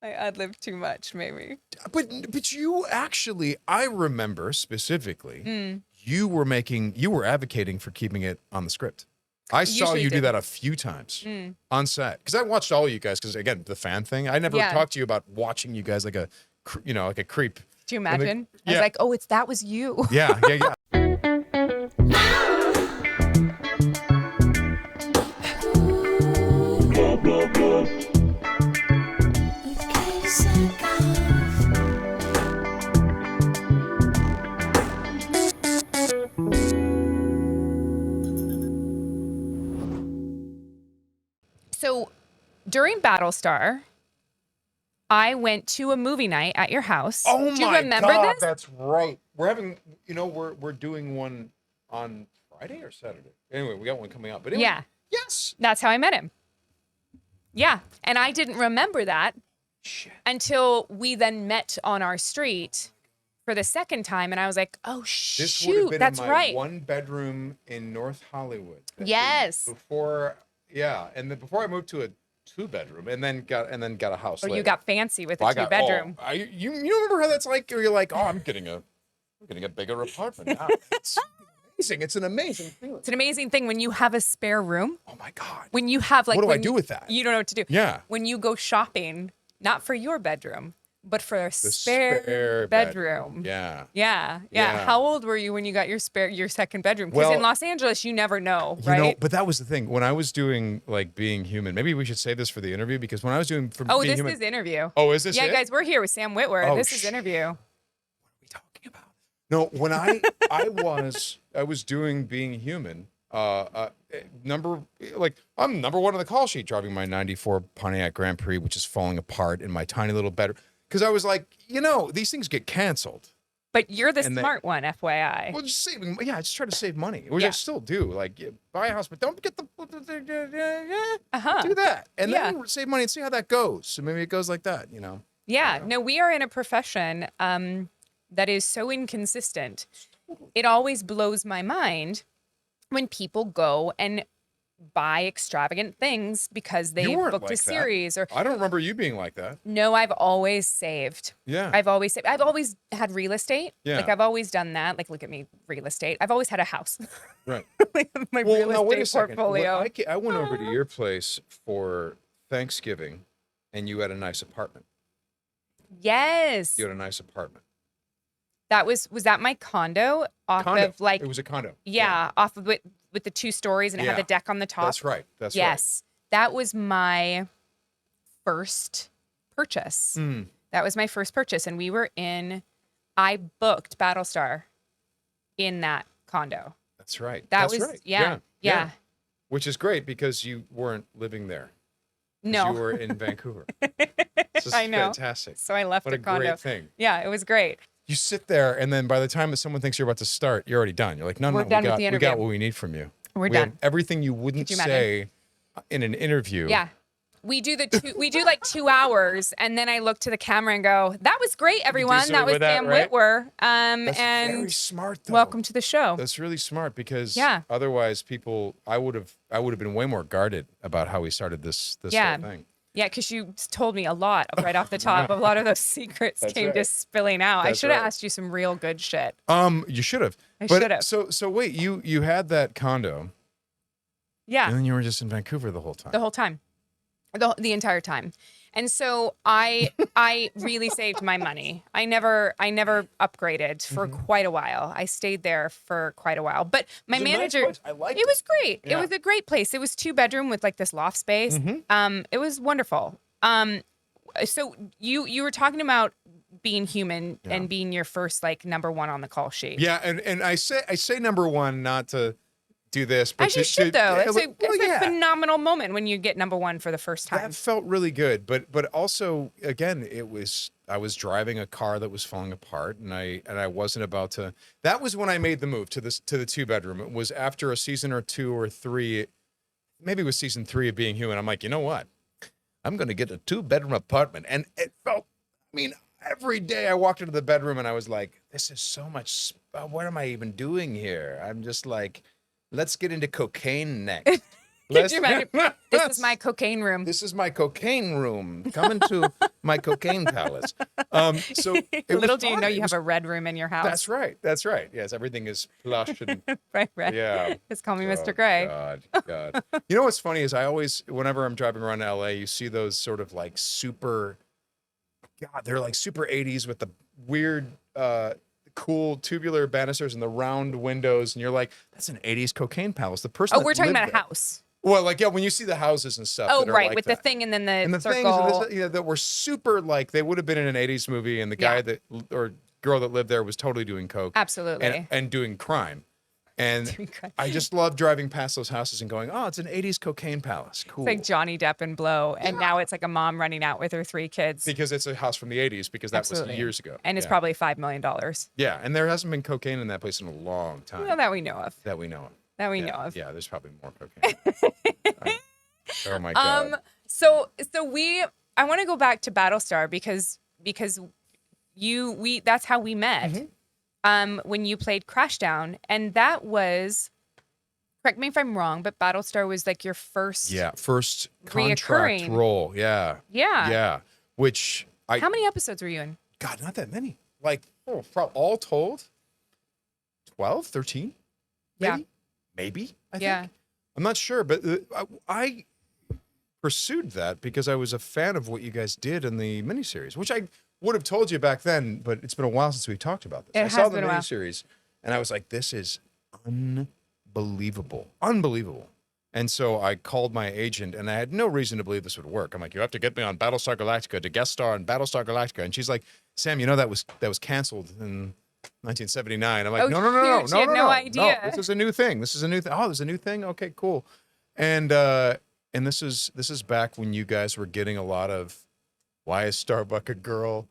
I ad-lib too much, maybe. But you actually, I remember specifically, you were advocating for keeping it on the script. I saw Usually you do did. that a few times on set because I watched all you guys. Because again, the fan thing. I never talked to you about watching you guys like a creep. Do you imagine? I Yeah. was like, oh, that was you. Yeah. Blah, blah, blah. With Katee Sackhoff. So during BattleStar, I went to a movie night at your house. Oh Do you my remember God, this? that's right. We're having, we're doing one on Friday or Saturday. Anyway, we got one coming up. But anyway, Yeah. yes. That's how I met him. Yeah. And I didn't remember that until we then met on our street for the second time. And I was like, oh, This would have shoot, been that's in my right. one bedroom in North Hollywood. Yes. Before, and then before I moved to a 2-bedroom, and then got a house. Oh, later. you got fancy with a Well, I got- 2-bedroom. Oh, you remember how that's like? You're like, oh, I'm getting a bigger apartment now. It's amazing. It's an amazing feeling. It's an amazing thing when you have a spare room. Oh my God. When you have like, What do I when do with that? You don't know what to do. Yeah. When you go shopping, not for your bedroom, but for a The spare bedroom. Yeah. Yeah. Yeah. How old were you when you got your second bedroom? Because Well, in Los Angeles, you never know, right? But that was the thing. When I was doing like Being Human, maybe we should save this for the interview because when I was doing Oh, Being this Human, is interview. Oh, is this Yeah, it? guys, we're here with Sam Witwer. Oh, This is interview. What are we talking about? No, when I was doing Being Human, I'm number one on the call sheet driving my 94 Pontiac Grand Prix, which is falling apart in my tiny little bedroom. Because I was like, these things get canceled. But you're the And smart one, FYI. Well, just saving. Yeah, I just try to save money, which I still do. Like, buy a house, but don't get the do that, and then save money and see how that goes. So maybe it goes like that, Yeah. No, we are in a profession that is so inconsistent. It always blows my mind when people go and buy extravagant things because they You weren't booked like a series or I don't remember you being like that. no, I've always saved. Yeah. I've always had real estate. Yeah. Like I've always done that. Like look at me, real estate. I've always had a house. Right. Like, my Well, real now wait a estate second. portfolio. When I went over to your place for Thanksgiving, and you had a nice apartment. Yes. You had a nice apartment. That was that my condo off of like It was a condo. yeah, off of with the 2 stories and it had the Yeah. deck on the top. That's right. That's yes. That was my first purchase. right. That was my first purchase. And I booked BattleStar in that condo. That's right. That That's was, right. yeah. Which is great because you weren't living there. 'Cause No. You were in Vancouver. This is I know. fantastic. So I left What the a condo. great thing. Yeah, it was great. You sit there, and then by the time that someone thinks you're about to start, you're already done. You're like, no, We're no, done we with got, the we interview. got what we need from you. We're We done. have everything you wouldn't you say in an interview. Yeah. We do like 2 hours and then I look to the camera and go, that was great, everyone. something That was with that, Sam right? Witwer. That's And very smart, though. welcome to the show. That's really smart because Yeah. otherwise I would have been way more guarded about how we started this Yeah. whole thing. Yeah, because you told me a lot right off the top. A lot of those secrets That's came right. just spilling out. I That's should have right. asked you some real good shit. You should have. I But should have. So wait, you had that condo, Yeah, and then you were just in Vancouver the whole time. the whole time, the entire time. And so I really saved my money. I never upgraded for quite a while. I stayed there for quite a while. But my It was a nice manager, place. I liked it was great. Yeah. It was a great place. It was 2-bedroom with like this loft space. It was wonderful. So you were talking about being human and being your first like number one on the call sheet. Yeah, and I say number one not to do this, but As you to- should though. It's, well, a phenomenal moment when you get number one for the first time. That felt really good, but also again, I was driving a car that was falling apart, and I wasn't about to. That was when I made the move to the 2-bedroom. It was after a season or 2 or 3, maybe it was season 3 of Being Human. I'm like, you know what? I'm going to get a 2-bedroom apartment, and it felt. I mean, every day I walked into the bedroom and I was like, this is so much. What am I even doing here? I'm just like, let's get into cocaine next. Could you imagine? This is my cocaine room. This is my cocaine room. Come into my cocaine palace. So it was Little do you fun. know It you was- have a red room in your house. That's right. That's right. Yes, everything is plush and right. yeah. Just call me Oh, Mr. Gray. God. You know what's funny is I always, whenever I'm driving around LA, you see those sort of like super, God, they're like super 80s with the weird, cool tubular banisters and the round windows, and you're like, that's an 80s cocaine palace. The person. Oh, that we're talking lived about a there- house. Well, like yeah, when you see the houses and stuff. Oh, that are right, like with that. the thing and then the And the circle. things that were super like they would have been in an 80s movie, and the guy Yeah. that or girl that lived there was totally doing coke Absolutely. and doing crime. And Doing crime. I just love driving past those houses and going, oh, it's an 80s cocaine palace. Cool. It's like Johnny Depp and Blow, and now it's like a mom running out with her 3 kids. Because it's a house from the 80s, because that Absolutely. was years ago. And it's Yeah. probably $5 million. Yeah, and there hasn't been cocaine in that place in a long time Well, that we know of. that we know of. That we yeah. know of. Yeah, there's probably more cocaine. Oh my God. So I want to go back to Battlestar because that's how we met. When you played Crashdown, and that was, correct me if I'm wrong, but Battlestar was like your first. Yeah, first contract Reoccurring. role. Yeah. Yeah. Yeah. Which How many episodes were you in? God, not that many. Like, all told, 12, 13? Yeah. Maybe, I Yeah. think. I'm not sure, but I pursued that because I was a fan of what you guys did in the miniseries, which I would have told you back then, but it's been a while since we talked about this. It I has saw the been a while. miniseries, and I was like, this is unbelievable. Unbelievable. And so I called my agent, and I had no reason to believe this would work. I'm like, you have to get me on Battlestar Galactica to guest star on Battlestar Galactica. And she's like, Sam, you know that was canceled in 1979. I'm like, Oh, no, shoot, she had no idea. this is a new thing. This is a new thing. Oh, there's a new thing. Okay, cool. And this is back when you guys were getting a lot of, why is Starbuck a girl?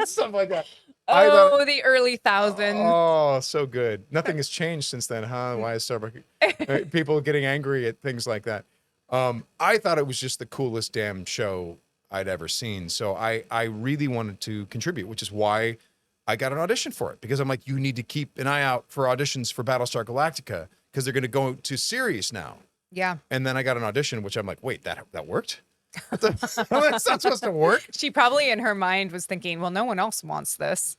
Stuff like that. I thought- Oh, the early thousands. Oh, so good. Nothing has changed since then, huh? Why is Starbucks? People getting angry at things like that. I thought it was just the coolest damn show I'd ever seen. So I really wanted to contribute, which is why I got an audition for it. Because I'm like, you need to keep an eye out for auditions for Battlestar Galactica because they're going to go to series now. Yeah. And then I got an audition, which I'm like, wait, that worked? That's not supposed to work. She probably in her mind was thinking, well, no one else wants this.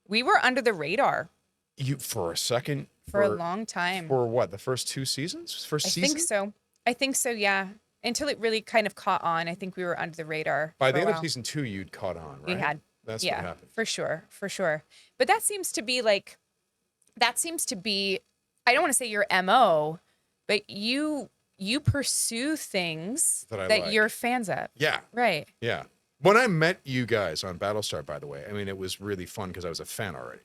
We were under the radar You for a second for a long time. For what? The first 2 seasons? First I season? think so, yeah. Until it really kind of caught on. I think we were under the radar. By for the a end of while. season 2, you'd caught on, right? We had. That's yeah, what happened. for sure. But that seems to be I don't want to say your MO, but you pursue things That I that like. you're fans of. Yeah, Right. yeah. When I met you guys on Battlestar, by the way, I mean, it was really fun because I was a fan already.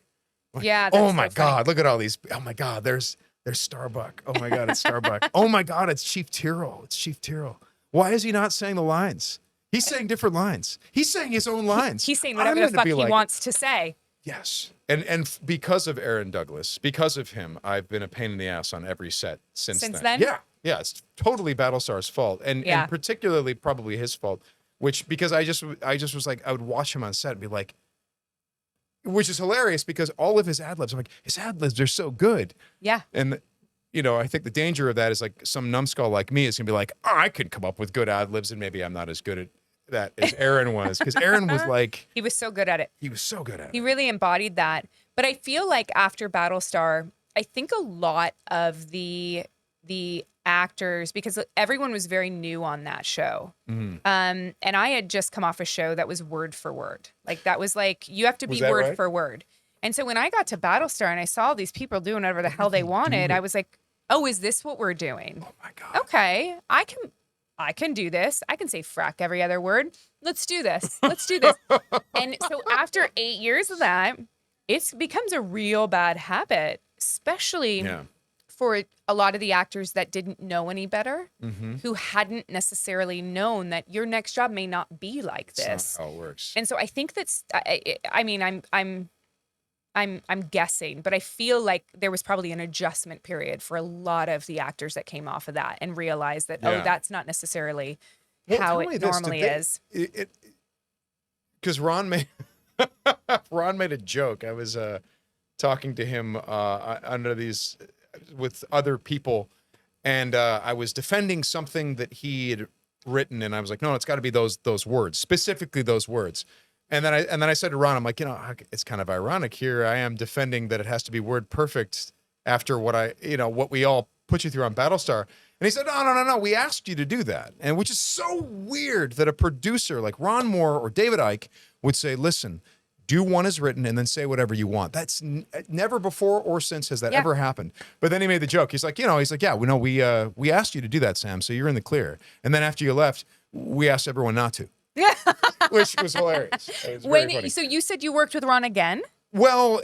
Yeah. Oh that's my so funny. God, look at all these. Oh my God, there's Starbuck. Oh my God, it's Starbuck. Oh my God, it's Chief Tyrrell. It's Chief Tyrrell. Why is he not saying the lines? He's saying different lines. He's saying his own lines. He's saying I'm whatever the gonna fuck be he like, wants to say. Yes. And because of Aaron Douglas, because of him, I've been a pain in the ass on every set since then. Yeah. Yeah. It's totally Battlestar's fault. And particularly probably his fault, because I just was like, I would watch him on set and be like, which is hilarious because all of his ad libs, I'm like, his ad libs are so good. Yeah. And, I think the danger of that is like some numbskull like me is going to be like, oh, I could come up with good ad libs and maybe I'm not as good at that as Aaron was. Because Aaron was like, He was so good at it. he was so good at He it. really embodied that. But I feel like after Battlestar, I think a lot of the actors, because everyone was very new on that show. Mhm. And I had just come off a show that was word for word. Like that was like, you have to Was be that word right? for word. And so when I got to Battlestar and I saw these people doing whatever the hell they wanted, I was like, oh, is this what we're doing? Oh my God. Okay, I can do this. I can say frack every other word. Let's do this. Let's do this. And so after 8 years of that, it becomes a real bad habit, especially Yeah. for a lot of the actors that didn't know any better, Mm-hmm. who hadn't necessarily known that your next job may not be like this. That's not how it works. And so I think that's, I mean, I'm guessing, but I feel like there was probably an adjustment period for a lot of the actors that came off of that and realized that, Yeah. oh, that's not necessarily Well, how tell it me this, normally did they- is. Because Ron made a joke. I was talking to him under these with other people, and I was defending something that he had written, and I was like, no, it's got to be those words, specifically those words. And then I said to Ron, I'm like, it's kind of ironic here. I am defending that it has to be word perfect after what we all put you through on Battlestar. And he said, no, we asked you to do that. And which is so weird that a producer like Ron Moore or David Icke would say, listen, do one as written and then say whatever you want. That's never before or since has that ever happened. But then he made the joke. He's like, yeah, we asked you to do that, Sam, so you're in the clear. And then after you left, we asked everyone not to. Yeah. Which was hilarious. It was very funny. So you said you worked with Ron again? Well,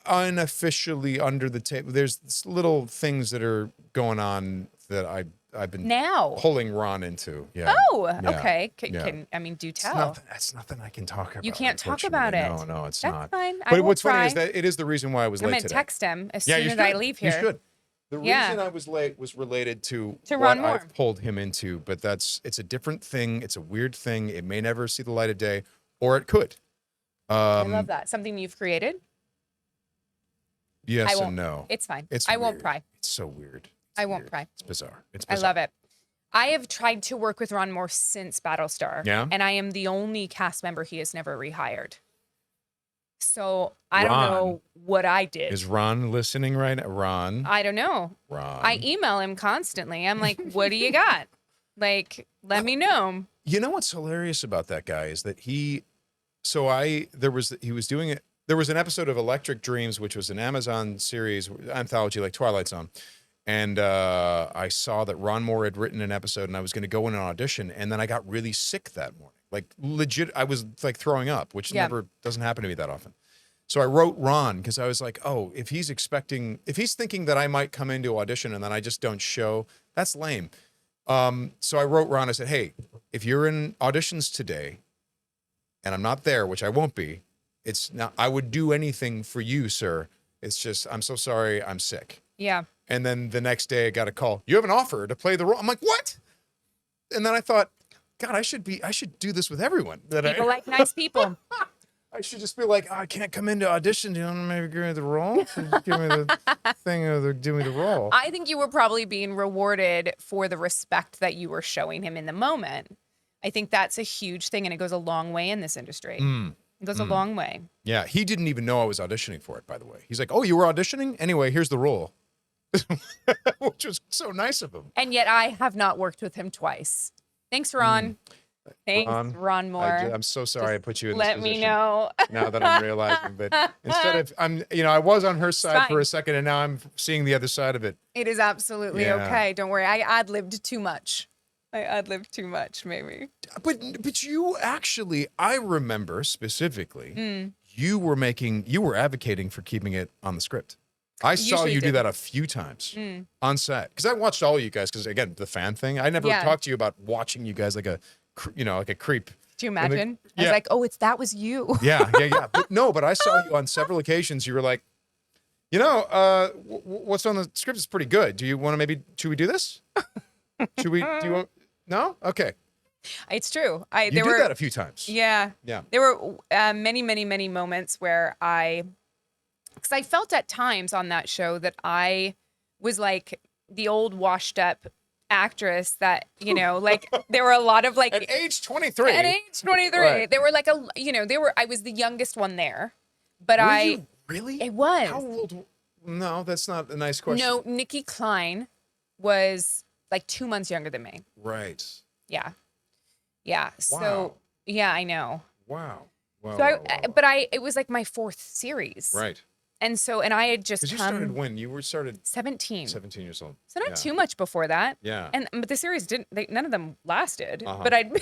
unofficially under the table, there's little things that are going on that I've been pulling Ron into. Yeah. Oh, yeah. Okay. Yeah. Do tell. That's nothing I can talk about. You can't talk about it. No, it's That's not. Fine. But what's funny is that it is the reason why I was I'm late gonna today. text him as soon as I leave here. You should. The reason I was late was related to Ron what Moore. I've pulled him into, but it's a different thing. It's a weird thing. It may never see the light of day, or it could. I love that. Something you've created? Yes and no. It's fine. It's I weird. won't pry. It's so weird. I won't pry. It's bizarre. I love it. I have tried to work with Ron Moore since Battlestar. Yeah. And I am the only cast member he has never rehired. So I don't know what I did. Is Ron listening right now? Ron? I don't know. Ron. I email him constantly. I'm like, what do you got? Like, let me know. You know what's hilarious about that guy is that he was doing it. There was an episode of Electric Dreams, which was an Amazon series anthology like Twilight Zone. And I saw that Ron Moore had written an episode and I was going to go in an audition. And then I got really sick that morning. Like legit, I was like throwing up, which never doesn't happen to me that often. So I wrote Ron because I was like, oh, if he's thinking that I might come into audition and then I just don't show, that's lame. So I wrote Ron, I said, hey, if you're in auditions today and I'm not there, which I won't be, I would do anything for you, sir. It's just, I'm so sorry, I'm sick. Yeah. And then the next day I got a call. You have an offer to play the role. I'm like, what? And then I thought, God, I should do this with everyone. People like nice people. I should just be like, I can't come into audition. Do you want to maybe give me the role? Give me the thing of give me the role. I think you were probably being rewarded for the respect that you were showing him in the moment. I think that's a huge thing, and it goes a long way in this industry. It goes a long way. Yeah, he didn't even know I was auditioning for it, by the way. He's like, oh, you were auditioning? Anyway, here's the role. Which was so nice of him. And yet I have not worked with him twice. Thanks, Ron. Thanks, Ron Moore. I'm so sorry I put you in this position. Let me know. Now that I'm realizing, but instead of I was on her side for a second, and now I'm seeing the other side of it. It is absolutely okay. Don't worry. I ad-libbed too much. Maybe. But you actually, I remember specifically, you were advocating for keeping it on the script. I saw you do that a few times on set because I watched all of you guys. Because again, the fan thing. I never talked to you about watching you guys like a creep. Do you imagine? I was like, oh, that was you. Yeah. But I saw you on several occasions. You were like, what's on the script is pretty good. Do you want to should we do this? Do you want? No? Okay. It's true. You did that a few times. Yeah. Yeah. There were many, many, many moments where because I felt at times on that show that I was like the old washed up actress that, like there were a lot of like. At age 23. Right. They were like I was the youngest one there, but were you really? It was. How old? No, that's not a nice question. No, Nikki Klein was like 2 months younger than me. Right. Yeah. Yeah. Wow. So yeah, I know. Wow. It was like my fourth series. Right. And I had just you started when? You started 17. 17 years old. So not too much before that. Yeah. But the series none of them lasted. Uh-huh. But I'd been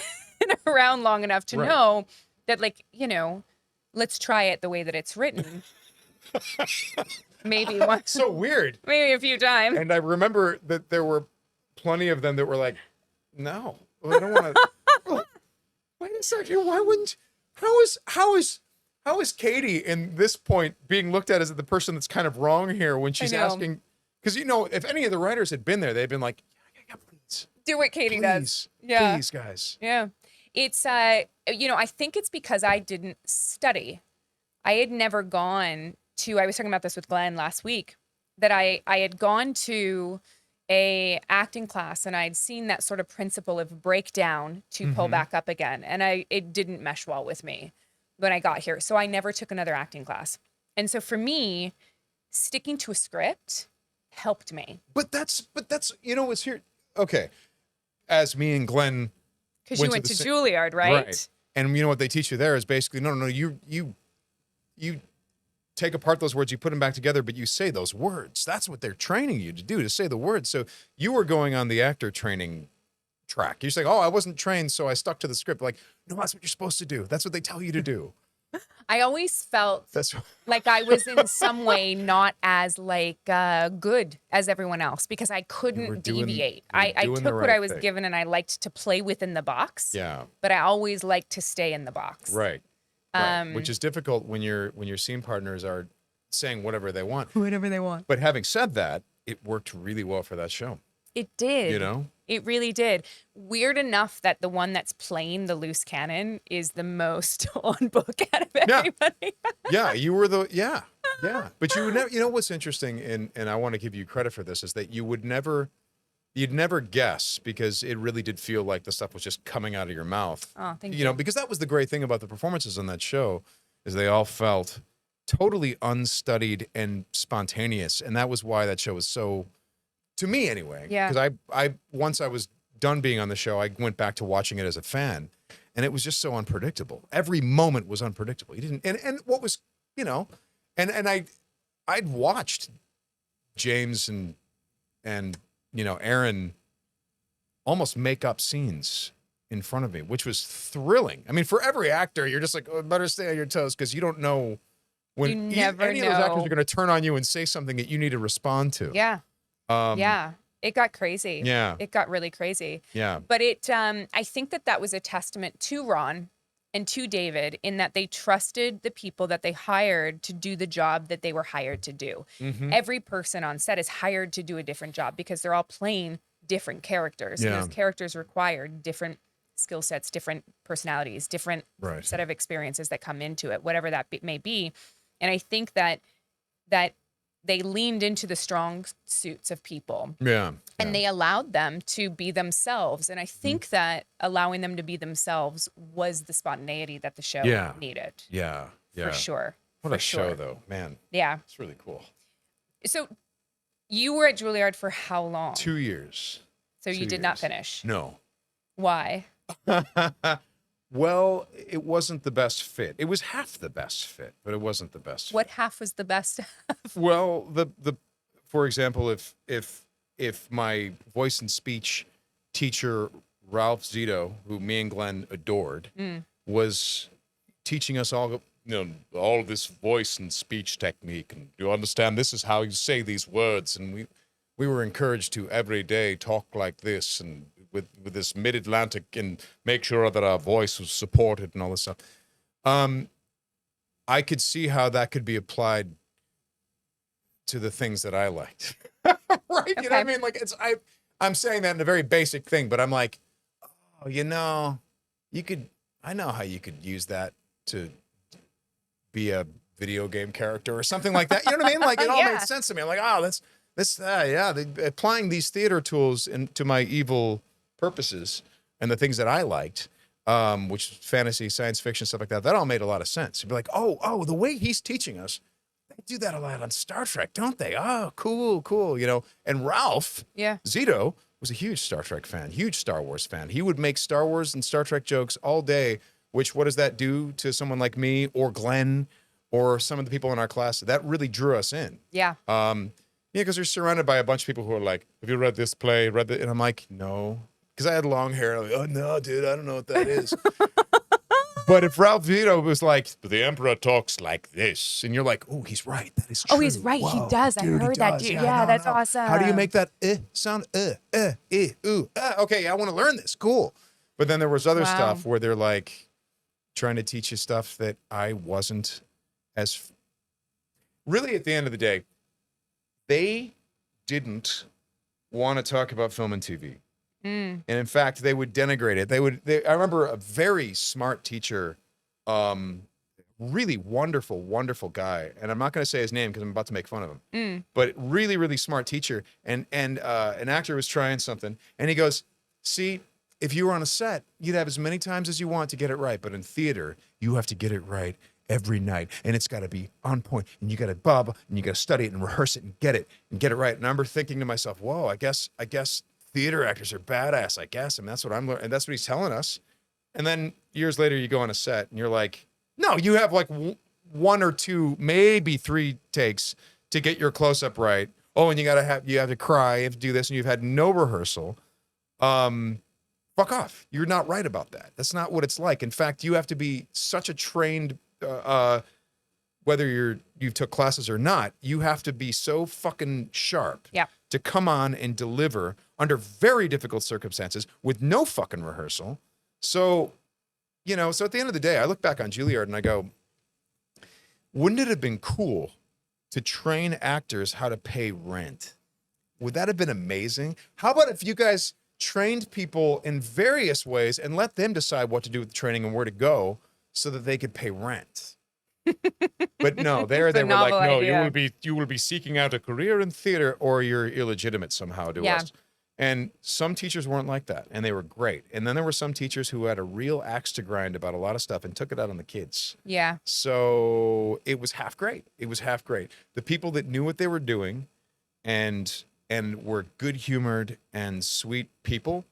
around long enough to know that, like, let's try it the way that it's written. Maybe once. So weird. Maybe a few times. And I remember that there were plenty of them that were like, no, I don't want to. Wait a second. Why wouldn't? How is Katee in this point being looked at as the person that's kind of wrong here when she's asking? Because if any of the writers had been there, they'd been like, yeah, please do what Katee does. Yeah, please, guys. Yeah, it's I think it's because I didn't study. I had never gone to. I was talking about this with Glenn last week. That I had gone to a acting class, and I'd seen that sort of principle of breakdown to pull back up again, and it didn't mesh well with me when I got here. So I never took another acting class. And so for me, sticking to a script helped me. But that's what's here. Okay, as me and Glenn, Because you went to Juilliard, right? And you know what they teach you there is basically no, you take apart those words, you put them back together, but you say those words. That's what they're training you to do, to say the words. So you were going on the actor training track. You're saying, oh, I wasn't trained, so I stuck to the script. Like, no, that's what you're supposed to do. That's what they tell you to do. I always felt That's like I was in some way not as good as everyone else because I couldn't deviate. I took what I was given and I liked to play within the box. Yeah. But I always liked to stay in the box. Right. Right. Which is difficult when your scene partners are saying whatever they want. Whatever they want. But having said that, it worked really well for that show. It did. You know? It really did. Weird enough that the one that's playing the loose cannon is the most on book out of everybody. Yeah, you were yeah. But you would never, you know what's interesting, and I want to give you credit for this, is that you'd never guess, because it really did feel like the stuff was just coming out of your mouth. Oh, thank you. You know, because that was the great thing about the performances on that show, is they all felt totally unstudied and spontaneous, and that was why that show was so, to me anyway. Yeah. Because I once I was done being on the show, I went back to watching it as a fan, and it was just so unpredictable. Every moment was unpredictable. You didn't, and what was, you know, and I'd watched James and you know, Aaron almost make up scenes in front of me, which was thrilling. I mean, for every actor, you're just like, oh, better stay on your toes, because you don't know when any of those actors are going to turn on you and say something that you need to respond to. Yeah. Yeah. It got crazy. Yeah. It got really crazy. Yeah. But I think that was a testament to Ron and to David in that they trusted the people that they hired to do the job that they were hired to do. Mm-hmm. Every person on set is hired to do a different job because they're all playing different characters. Yeah. And those characters require different skill sets, different personalities, different Right. set of experiences that come into it, whatever that may be. And I think that they leaned into the strong suits of people. Yeah. And they allowed them to be themselves. And I think that allowing them to be themselves was the spontaneity that the show needed. Yeah. Yeah. For sure. What a show, though, man. Yeah. It's really cool. So you were at Juilliard for how long? 2 years. So you did not finish. No. Why? Well, it wasn't the best fit. It was half the best fit, but it wasn't the best What fit. half was the best? Well, for example, if my voice and speech teacher Ralph Zito, who me and Glenn adored, was teaching us all, all this voice and speech technique, and you understand this is how you say these words, and we were encouraged to every day talk like this and with this mid-Atlantic and make sure that our voice was supported and all this stuff. I could see how that could be applied to the things that I liked. Right? Okay. You know what I mean? Like I'm saying that in a very basic thing, but I'm like, oh, I know how you could use that to be a video game character or something like that. You know what I mean? Like it all made sense to me. I'm like, oh, applying these theater tools to my evil purposes and the things that I liked, which fantasy, science fiction, stuff like that, that all made a lot of sense. You'd be like, oh, the way he's teaching us, they do that a lot on Star Trek, don't they? Oh, cool, And Ralph Zito was a huge Star Trek fan, huge Star Wars fan. He would make Star Wars and Star Trek jokes all day, which what does that do to someone like me or Glenn or some of the people in our class? That really drew us in. Yeah. Yeah, because you're surrounded by a bunch of people who are like, have you read this play? And I'm like, no. Because I had long hair. I'm like, oh, no, dude, I don't know what that is. But if Ralph Zito was like, the Emperor talks like this, and you're like, oh, he's right. That is true. Oh, he's right. Whoa, he does. I heard that, dude. Yeah, that's awesome. How do you make that sound? Ooh. Okay, I want to learn this. Cool. But then there was other stuff where they're like trying to teach you stuff that I wasn't as... Really, at the end of the day, they didn't want to talk about film and TV. And in fact, they would denigrate it. I remember a very smart teacher, really wonderful, wonderful guy. And I'm not going to say his name because I'm about to make fun of him. But really, really smart teacher. And an actor was trying something, and he goes, "See, if you were on a set, you'd have as many times as you want to get it right. But in theater, you have to get it right every night, and it's got to be on point, and you got to and you got to study it and rehearse it and get it right." And I remember thinking to myself, "Whoa, I guess theater actors are badass. I guess, and that's what I'm learning, and that's what he's telling us." And then years later, you go on a set, and you're like, "No, you have like one or two, maybe 3 takes to get your close up right. Oh, and you have to cry, you have to do this, and you've had no rehearsal. Fuck off. You're not right about that. That's not what it's like. In fact, you have to be such a trained, whether you took classes or not, you have to be so fucking sharp to come on and deliver under very difficult circumstances with no fucking rehearsal." So, so at the end of the day, I look back on Juilliard and I go, wouldn't it have been cool to train actors how to pay rent? Would that have been amazing? How about if you guys trained people in various ways and let them decide what to do with the training and where to go so that they could pay rent? But no, they were like, no, idea. you will be seeking out a career in theater or you're illegitimate somehow to us. And some teachers weren't like that, and they were great. And then there were some teachers who had a real axe to grind about a lot of stuff and took it out on the kids. Yeah. So it was half great. It was half great. The people that knew what they were doing and were good-humored and sweet people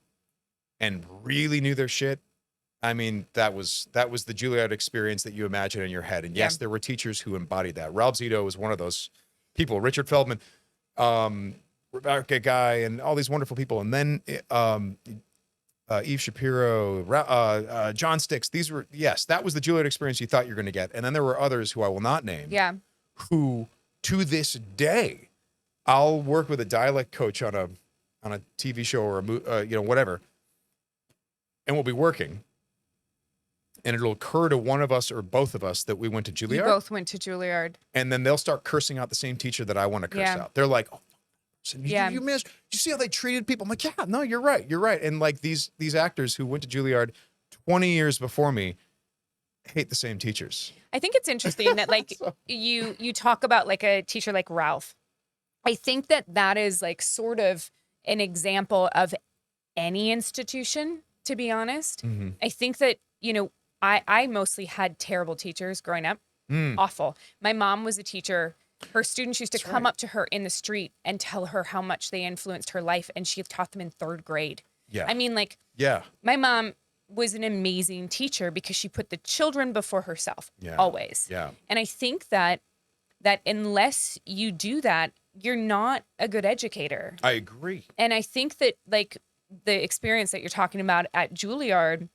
and really knew their shit, I mean, that was the Juilliard experience that you imagine in your head. And yes, there were teachers who embodied that. Ralph Zito was one of those people. Richard Feldman, Rebecca Guy, and all these wonderful people. And then Eve Shapiro, John Sticks. That was the Juilliard experience you thought you were going to get. And then there were others who I will not name. Yeah. Who, to this day, I'll work with a dialect coach on a TV show or whatever, and we'll be working. And it'll occur to one of us or both of us that we went to Juilliard. You both went to Juilliard. And then they'll start cursing out the same teacher that I want to curse out. They're like, "Oh, you missed. Did you see how they treated people?" I'm like, "Yeah, no, you're right. And like these actors who went to Juilliard 20 years before me hate the same teachers." I think it's interesting that like you talk about like a teacher like Ralph. I think that is like sort of an example of any institution, to be honest. Mm-hmm. I think that, I mostly had terrible teachers growing up. Awful. My mom was a teacher. Her students used to come up to her in the street and tell her how much they influenced her life, and she taught them in 3rd grade. Yeah. I mean, like, my mom was an amazing teacher because she put the children before herself, always. Yeah. And I think that unless you do that, you're not a good educator. I agree. And I think that, like, the experience that you're talking about at Juilliard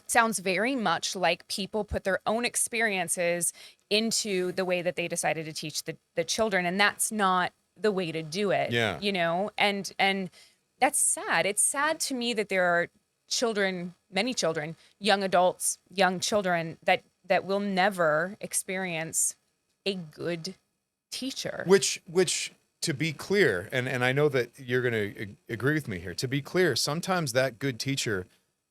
sounds very much like people put their own experiences into the way that they decided to teach the children. And that's not the way to do it. Yeah. And that's sad. It's sad to me that there are children, many children, young adults, young children that will never experience a good teacher. Which to be clear, and I know that you're going to agree with me here, to be clear, sometimes that good teacher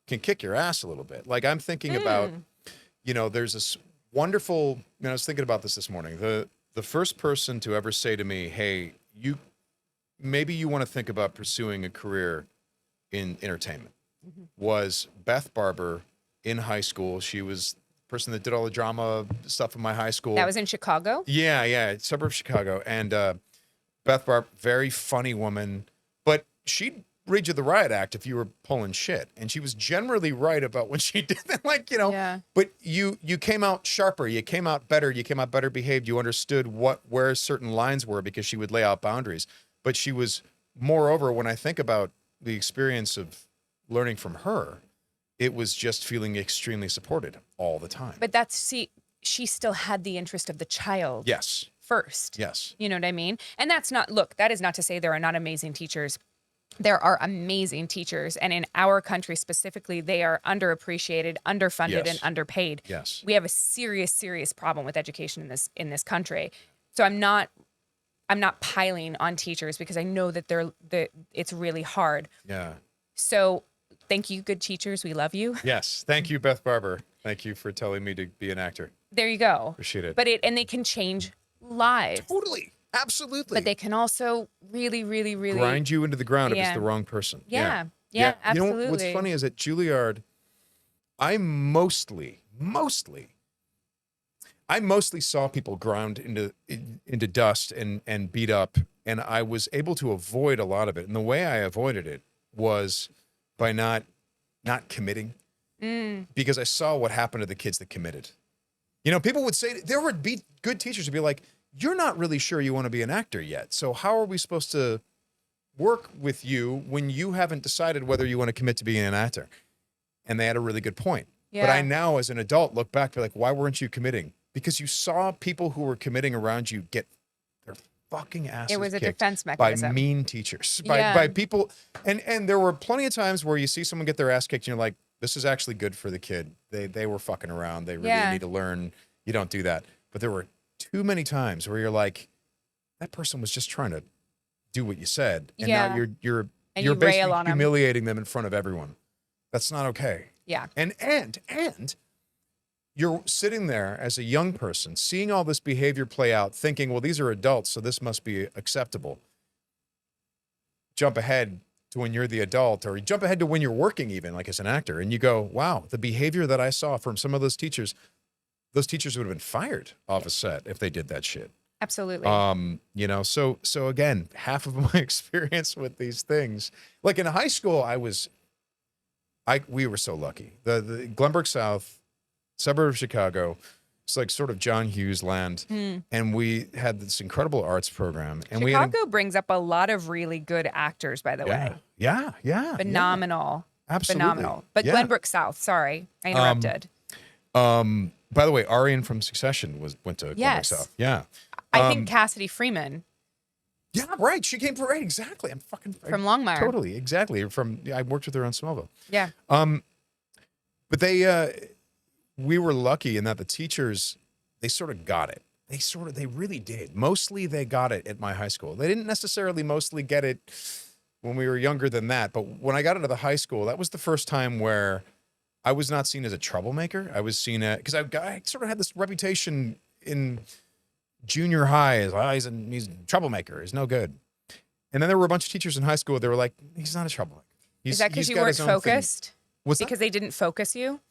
can kick your ass a little bit. Like I'm thinking about, there's this wonderful, I was thinking about this morning. The first person to ever say to me, "Hey, maybe you want to think about pursuing a career in entertainment," was Beth Barber in high school. She was the person that did all the drama stuff in my high school. That was in Chicago? Yeah, suburb of Chicago. And Beth Barber, very funny woman, but she'd read you the riot act if you were pulling shit. And she was generally right about what she did. But you came out sharper, you came out better behaved, you understood where certain lines were because she would lay out boundaries. But she was, moreover, when I think about the experience of learning from her, it was just feeling extremely supported all the time. But she still had the interest of the child. Yes. First. Yes. You know what I mean? And that is not to say there are not amazing teachers. There are amazing teachers. And in our country specifically, they are underappreciated, underfunded, and underpaid. Yes. We have a serious, serious problem with education in this country. So I'm not piling on teachers because I know that it's really hard. Yeah. So Thank you, good teachers. We love you. Yes. Thank you, Beth Barber. Thank you for telling me to be an actor. There you go. Appreciate it. But they can change lives. Totally. Absolutely. But they can also really, really, really grind you into the ground if it's Yeah. the wrong person. Yeah. You Absolutely. know what's funny is at Juilliard, I mostly saw people ground into dust and beat up, and I was able to avoid a lot of it. And the way I avoided it was by not committing, because I saw what happened to the kids that committed. You know, people would say, there would be good teachers who'd be like, you're not really sure you want to be an actor yet, so how are we supposed to work with you when you haven't decided whether you want to commit to being an actor? And they had a really good point. But I now, as an adult, look back and be like, why weren't you committing? Because you saw people who were committing around you get their fucking asses It was a kicked defense by mechanism. mean teachers, Yeah. by people. And there were plenty of times where you see someone get their ass kicked and you're like, this is actually good for the kid. They were fucking around. They really need to learn. You don't do that. But there were too many times where you're like, that person was just trying to do what you said. And now you're you basically rail on 'em. humiliating them in front of everyone. That's not okay. Yeah. And you're sitting there as a young person, seeing all this behavior play out, thinking, well, these are adults, so this must be acceptable. Jump ahead to when you're the adult, or you jump ahead to when you're working even, like as an actor, and you go, wow, the behavior that I saw from some of those teachers would have been fired off a set if they did that shit. Absolutely. You know, so again, half of my experience with these things, like in high school, we were so lucky. The Glenbrook South, suburb of Chicago, it's like sort of John Hughes land, and we had this incredible arts program. And Chicago brings up a lot of really good actors, by the way. Yeah. Phenomenal. Absolutely. Phenomenal. But Yeah. Glenbrook South, sorry, I interrupted. By the way, Arian from Succession went to Glenbrook Yes. South. Yeah. I think Cassidy Freeman Yeah, right. She came from, right, exactly. I'm fucking from Longmire. Totally, exactly. I worked with her on Smallville. Yeah. But we were lucky in that the teachers, they sort of got it. They really did. Mostly they got it at my high school. They didn't necessarily mostly get it when we were younger than that. But when I got into the high school, that was the first time where I was not seen as a troublemaker. I was seen because I sort of had this reputation in junior high as, well, he's a troublemaker. He's no good. And then there were a bunch of teachers in high school that were like, he's not a troublemaker. Is that because he's you got weren't his own thing." focused? What's that? Because they didn't focus you?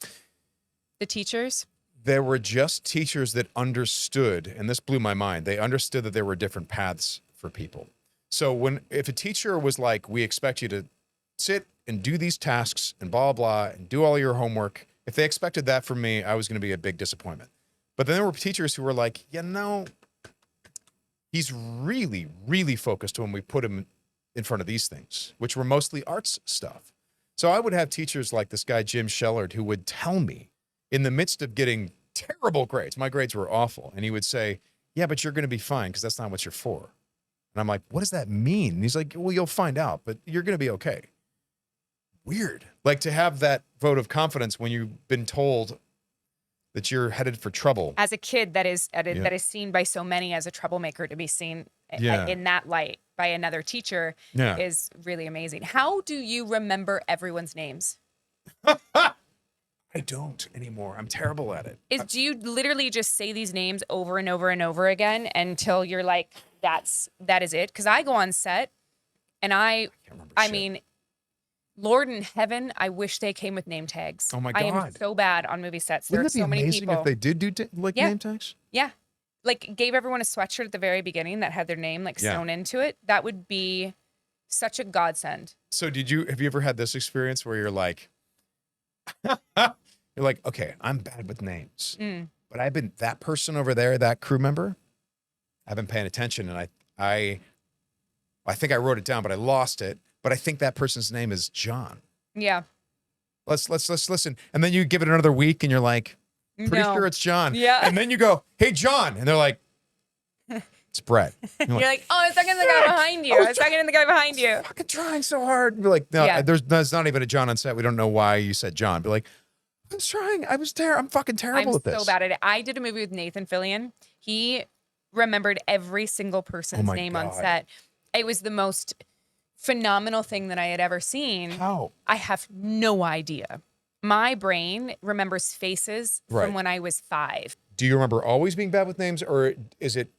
The teachers? There were just teachers that understood, and this blew my mind. They understood that there were different paths for people. So if a teacher was like, we expect you to sit and do these tasks and blah, blah, and do all your homework, if they expected that from me, I was going to be a big disappointment. But then there were teachers who were like, he's really, really focused when we put him in front of these things, which were mostly arts stuff. So I would have teachers like this guy, Jim Shellard, who would tell me in the midst of getting terrible grades, my grades were awful, and he would say, yeah, but you're going to be fine because that's not what you're for. And I'm like, what does that mean? And he's like, well, you'll find out, but you're going to be okay. Weird. Like to have that vote of confidence when you've been told that you're headed for trouble. As a kid that is seen by so many as a troublemaker, to be seen Yeah. in that light by another teacher Yeah. is really amazing. How do you remember everyone's names? I don't anymore. I'm terrible at it. Do you literally just say these names over and over and over again until you're like, that is it? Because I go on set and I can't remember I shit. mean, Lord in heaven, I wish they came with name tags. Oh my I am God. so bad on movie sets. There Wouldn't are it be so many amazing people. if they did do Yeah. name tags? Yeah. Like gave everyone a sweatshirt at the very beginning that had their name like Yeah. sewn into it. That would be such a godsend. So have you ever had this experience where you're like, okay, I'm bad with names, but I've been that person over there, that crew member, I've been paying attention, and I think I wrote it down, but I lost it. But I think that person's name is John. Yeah. Let's listen. And then you give it another week and you're like, pretty No. sure it's John. Yeah. And then you go, hey, John. And they're like, it's Brett. And You're like, oh, I was talking to the guy behind you. I was talking to the guy behind you. fucking trying so hard. And be like, no, Yeah. there's not even a John on set. We don't know why you said John. Be like, I was trying. I'm fucking terrible I'm at this. so bad at it. I did a movie with Nathan Fillion. He remembered every single person's Oh my name on God. set. It was the most phenomenal thing that I had ever seen. How? I have no idea. My brain remembers faces Right. from when I was 5. Do you remember always being bad with names, or is it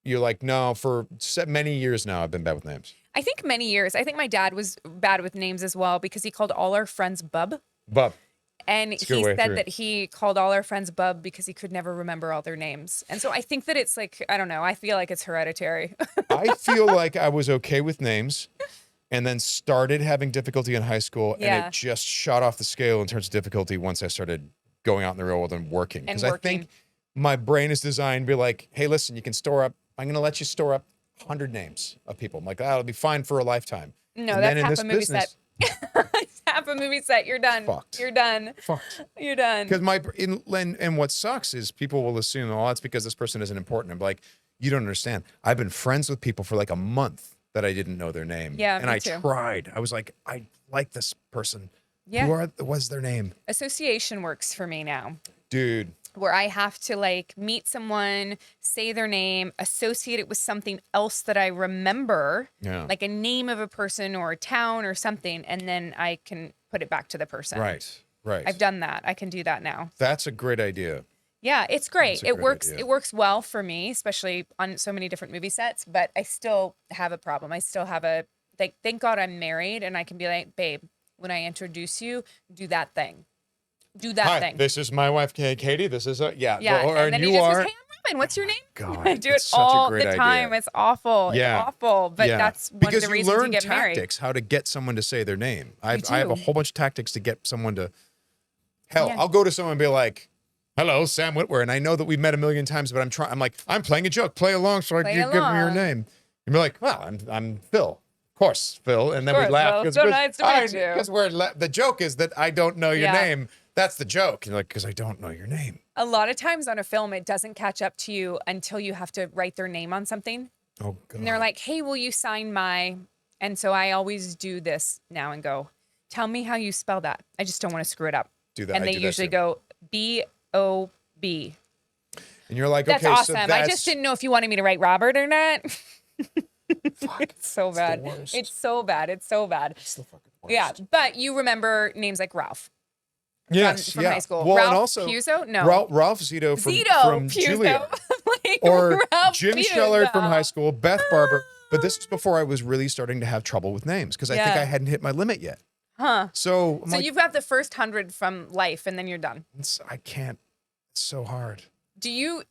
you're like, no, for many years now I've been bad with names? I think many years. I think my dad was bad with names as well because he called all our friends Bub. Bub. And It's a good he way said through. that he called all our friends Bub because he could never remember all their names. And so I think that it's like, I don't know, I feel like it's hereditary. I feel like I was okay with names and then started having difficulty in high school, and Yeah. it just shot off the scale in terms of difficulty once I started going out in the real world and working. And I think my brain is designed to be like, hey, listen, you can store up, I'm going to let you store up 100 names of people. I'm like, that'll be fine for a lifetime. No, And that's then in half this a movie business- set. It's half a movie set. You're done. Fucked. You're done. Fucked. You're done. Because and what sucks is people will assume, oh, that's because this person isn't important. I'm like, you don't understand. I've been friends with people for like a month that I didn't know their name. Yeah, and me I too. tried. I was like, I like this person. Yeah. What's their name? Association works for me now, Dude. where I have to like meet someone, say their name, associate it with something else that I remember, Yeah. like a name of a person or a town or something, and then I can put it back to the person. Right. Right. I've done that. I can do that now. That's a great idea. Yeah, it's great. That's a It great works. idea. It works well for me, especially on so many different movie sets. But I still have a problem. I still have a like. Thank God I'm married, and I can be like, babe, when I introduce you, do that thing. Do that Hi, thing. this is my wife, Katee. This is Yeah, and then you he just are. goes, "Hey, I'm Robin. What's your name?" God, I do it it's such a all great the time. idea. It's awful. Yeah. It's awful. But Yeah. that's one because of the you reasons learn you get married. tactics, how to get someone to say their name. I have a do. whole bunch of tactics to get someone to. Hell, Yeah. I'll go to someone and be like, "Hello, Sam Witwer," and I know that we've met a million times, but I'm like, I'm playing a joke. Play along, so Play you give me your along. name. And be like, "Well, I'm Phil." Of course, Phil, and then we course, laugh Phil. So nice to meet you. because the joke is that I don't know your Yeah. name. That's the joke. You're like, because I don't know your name. A lot of times on a film, it doesn't catch up to you until you have to write their name on something. Oh God. And they're like, hey, will you sign my... And so I always do this now and go, tell me how you spell that. I just don't want to screw it up. Do that. And I they do that usually too. go B-O-B. And you're like, That's okay, awesome. so I that's just didn't know if you wanted me to write Robert or not. It's so the bad. worst. It's so bad. It's so bad. It's the fucking worst. Yeah, but you remember names like Ralph Yes, from yeah. high school. Well, Ralph and also Puzo? No. Ralph Zito from Puzo. Juilliard, Like, or Ralph Jim Puzo. Schellard from high school, Beth Barber. But this is before I was really starting to have trouble with names because I think Yeah. I hadn't hit my limit yet. Huh. So, I'm So like, you've got the first 100 from life and then you're done. I can't. It's so hard. Do you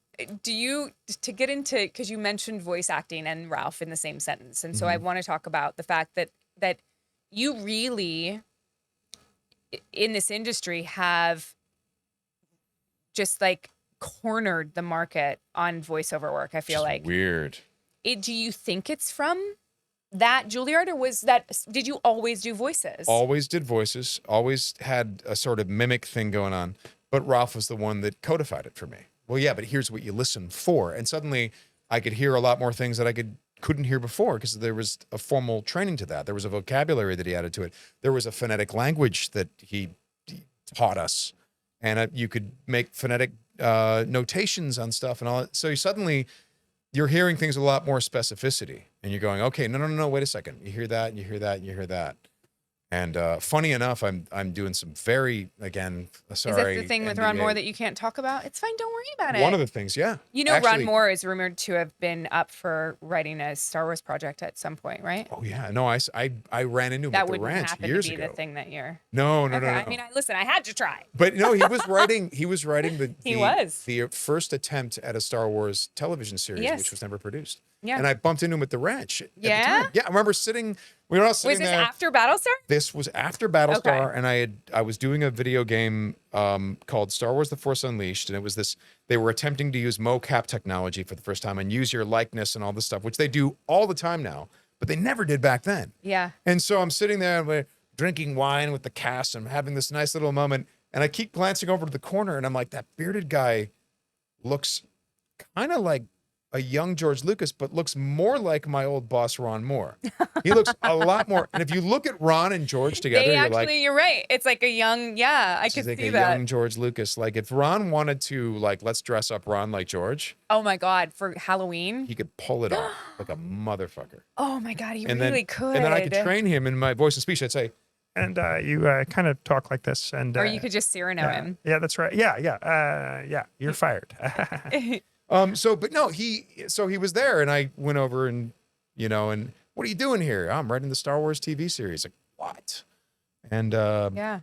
to get into, because you mentioned voice acting and Ralph in the same sentence, and so I want to talk about the fact that you really in this industry have just like cornered the market on voiceover work. I feel like Weird. do you think it's from that Juilliard, or was that, did you always do voices? Always did voices, always had a sort of mimic thing going on. But Ralph was the one that codified it for me. Well, yeah, but here's what you listen for. And suddenly I could hear a lot more things that I couldn't hear before because there was a formal training to that. There was a vocabulary that he added to it. There was a phonetic language that he taught us. And you could make phonetic notations on stuff and all that. So suddenly you're hearing things with a lot more specificity. And you're going, okay, no, wait a second. You hear that, and you hear that, and you hear that. And funny enough, I'm doing some very, again, sorry. Is that the thing with Ron NDA. Moore that you can't talk about? It's fine. Don't worry about it. One of the things, yeah. You know, Actually- Ron Moore is rumored to have been up for writing a Star Wars project at some point, right? Oh yeah, no, I ran into him That at the wouldn't ranch happen years to be ago. the thing that you're. No. Okay, I mean, listen, I had to try. But no, he was writing. He was writing He the first attempt at a Star Wars television series, Yes. which was never produced. Yeah. And I bumped into him at the ranch. At the Yeah? time. Yeah, I remember sitting. We were all sitting Was this there. after Battlestar? This was after Battlestar, Okay. and I was doing a video game called Star Wars: The Force Unleashed, and it was this. They were attempting to use mocap technology for the first time and use your likeness and all this stuff, which they do all the time now, but they never did back then. Yeah. And so I'm sitting there and we're drinking wine with the cast and I'm having this nice little moment, and I keep glancing over to the corner, and I'm like, that bearded guy looks kind of like a young George Lucas, but looks more like my old boss, Ron Moore. He looks a lot more. And if you look at Ron and George together, They you're actually, like, you're right. It's like a young, I this could is like see a that. young George Lucas. Like if Ron wanted to, like, let's dress up Ron like George, Oh my God, for Halloween. he could pull it off like a motherfucker. Oh my God, he And really then, could. and then I could train him in my voice and speech. I'd say, And you kind of talk like this, and Or you could just Cyrano yeah, him. yeah, that's right. Yeah. You're fired. but no, he was there, and I went over and, and what are you doing here? I'm writing the Star Wars TV series. Like, what? And Yeah.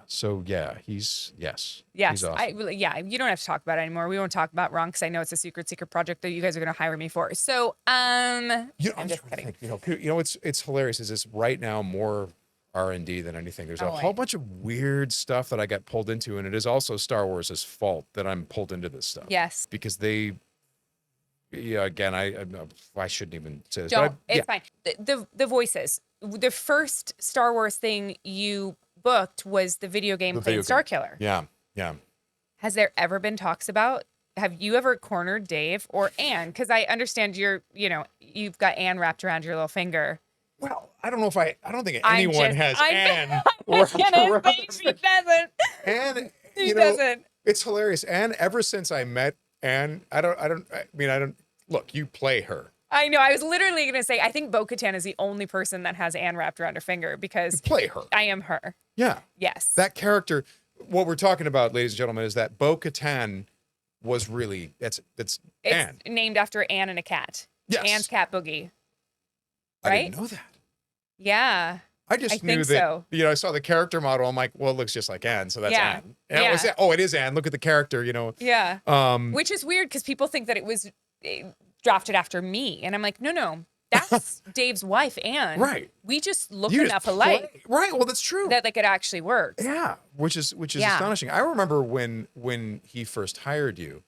so yeah, he's Yes. awesome. You don't have to talk about it anymore. We won't talk about Ron because I know it's a secret project that you guys are going to hire me for. So, I'm just kidding. It's hilarious. Is this right now more R&D than anything? There's a Oh, whole bunch of weird stuff that I got pulled into, and it is also Star Wars' fault that I'm pulled into this stuff. Yes. Because again, I shouldn't even say this. Don't. But It's fine. The voices. The first Star Wars thing you booked was the video game playing Starkiller. Yeah. Has there ever been talks about? Have you ever cornered Dave or Anne? Because I understand you've got Anne wrapped around your little finger. Well, I don't know if I don't think anyone has Anne. I was gonna say she doesn't. Anne, He doesn't. It's hilarious. Anne, ever since I met Anne, I don't look, you play her. I know. I was literally gonna say I think Bo-Katan is the only person that has Anne wrapped around her finger because Play her. I am her. Yeah. Yes. That character, what we're talking about, ladies and gentlemen, is that Bo-Katan was really that's it's Anne. named after Anne and a cat. Yes. Anne's cat Boogie. I Right? didn't know that. Yeah. I just I knew think that, so. I saw the character model. I'm like, well, it looks just like Anne, so that's Yeah. Anne. And I was, Yeah. it is Anne. Look at the character, Yeah. Which is weird because people think that it was drafted after me. And I'm like, no. That's Dave's wife, Anne. Right. We just look You just enough alike Right. Well, that's true. that like it actually works. Yeah, which is Yeah. astonishing. I remember when he first hired you,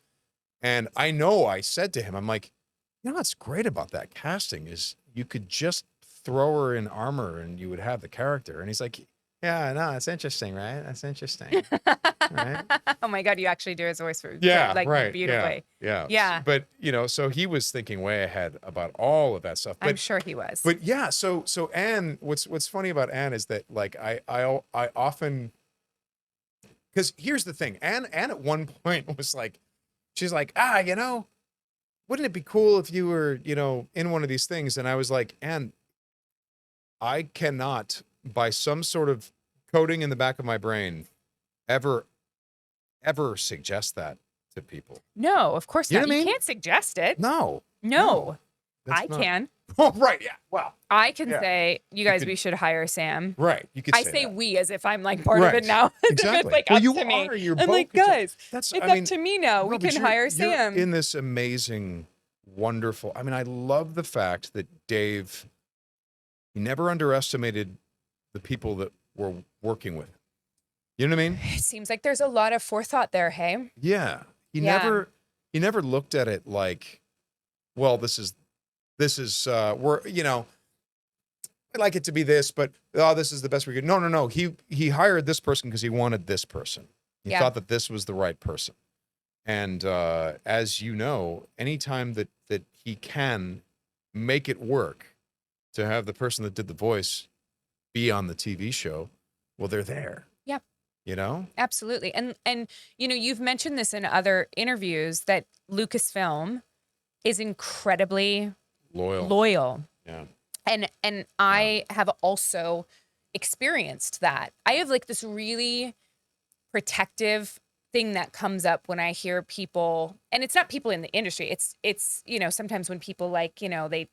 and I know I said to him, I'm like, what's great about that casting is you could just throw her in armor and you would have the character. And he's like, yeah, no, it's interesting, right? That's interesting, right? Oh my God, you actually do his voice for Right. beautifully. Yeah. Yeah. But so he was thinking way ahead about all of that stuff. But I'm sure he was. But yeah, so Anne, what's funny about Anne is that like I often, because here's the thing, Anne at one point was like, she's like, wouldn't it be cool if you were, in one of these things? And I was like, Anne, I cannot, by some sort of coding in the back of my brain, ever suggest that to people. No, of course You know not. what I You mean? can't suggest it. No. No. that's I not- can. Oh, right. Yeah. Well, I can Yeah. say, you guys, could- we should hire Sam. right. You could I say say that. we as if I'm like part of Right. it now. As if Exactly. it's like Well, up you to me. are. You're I'm like, Bo-Katan. guys, That's it's I up mean, to me now. no, We but can you're- hire you're Sam. in this amazing, wonderful. I mean, I love the fact that Dave, he never underestimated the people that we're working with. You know what I mean? It seems like there's a lot of forethought there, hey? Yeah. He Yeah. never looked at it like, well, this is we're, I'd like it to be this, but this is the best we could. No. He hired this person because he wanted this person. He Yeah. thought that this was the right person. And as you know, anytime that he can make it work to have the person that did the voice be on the TV show, well, they're there. Yep. Absolutely. And you've mentioned this in other interviews that Lucasfilm is incredibly loyal. Yeah. And I have also experienced that. I have like this really protective thing that comes up when I hear people, and it's not people in the industry. It's sometimes when people like, they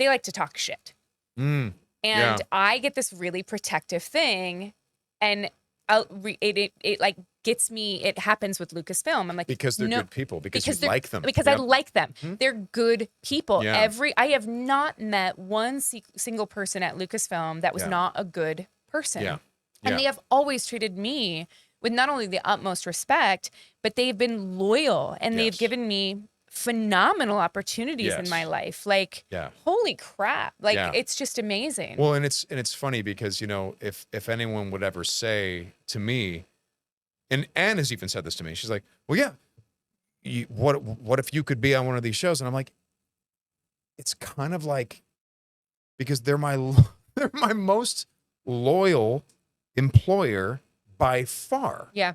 like to talk shit. Mm. And Yeah. I get this really protective thing, and it like gets me. It happens with Lucasfilm. I'm like, Because they're no, good people, because they're- you like them. because I Yep. like them. Mhm. They're good people. Yeah. I have not met one single person at Lucasfilm that was Yeah. not a good person. Yeah. And Yeah. they have always treated me with not only the utmost respect, but they've been loyal and they've Yes. given me phenomenal opportunities in Yes. my life. Like, Yeah. holy crap. Like, Yeah. it's just amazing. Well, and it's funny because if anyone would ever say to me, and Anne has even said this to me, she's like, well, yeah, what if you could be on one of these shows? And I'm like, it's kind of like, because they're my they're my most loyal employer by far. Yeah.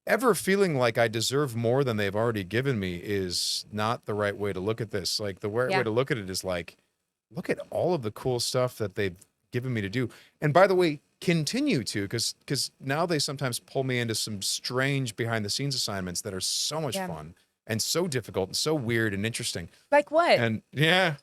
Ever feeling like I deserve more than they've already given me is not the right way to look at this. Like the right way to look at it is like, look at all of the cool stuff that they've given me to do. And by the way, continue to, because now they sometimes pull me into some strange behind the scenes assignments that are so much fun and so difficult and so weird and interesting. Like what? And yeah.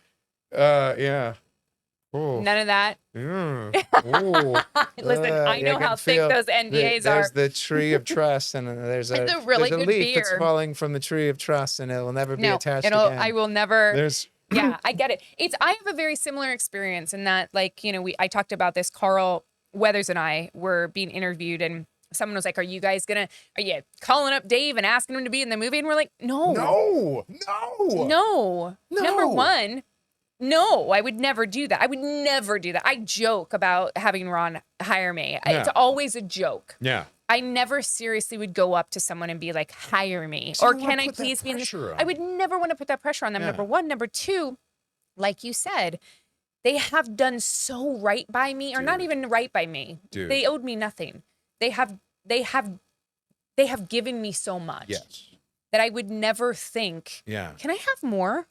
Oh. None of that. Yeah. Oh. Listen, I know how thick those NDAs are. There's the tree of trust, and there's It's a really there's a good leaf that's beer. falling from the tree of trust, and it will never be No, attached it'll. again. I will never. There's Yeah, I get it. I have a very similar experience in that, like, you know, I talked about this. Carl Weathers and I were being interviewed, and someone was like, are you calling up Dave and asking him to be in the movie? And we're like, no. Number one, no, I would never do that. I joke about having Ron hire me. Yeah. It's always a joke. Yeah. I never seriously would go up to someone and be like, hire me. So Or you wanna can I put that please be in this? pressure on I would never want to put that pressure on them, Yeah. number one. Number two, like you said, they have done so right by me, or not Dude. even right by me. Dude. They owed me nothing. They have given me so much Yes. that I would never think, Yeah. can I have more?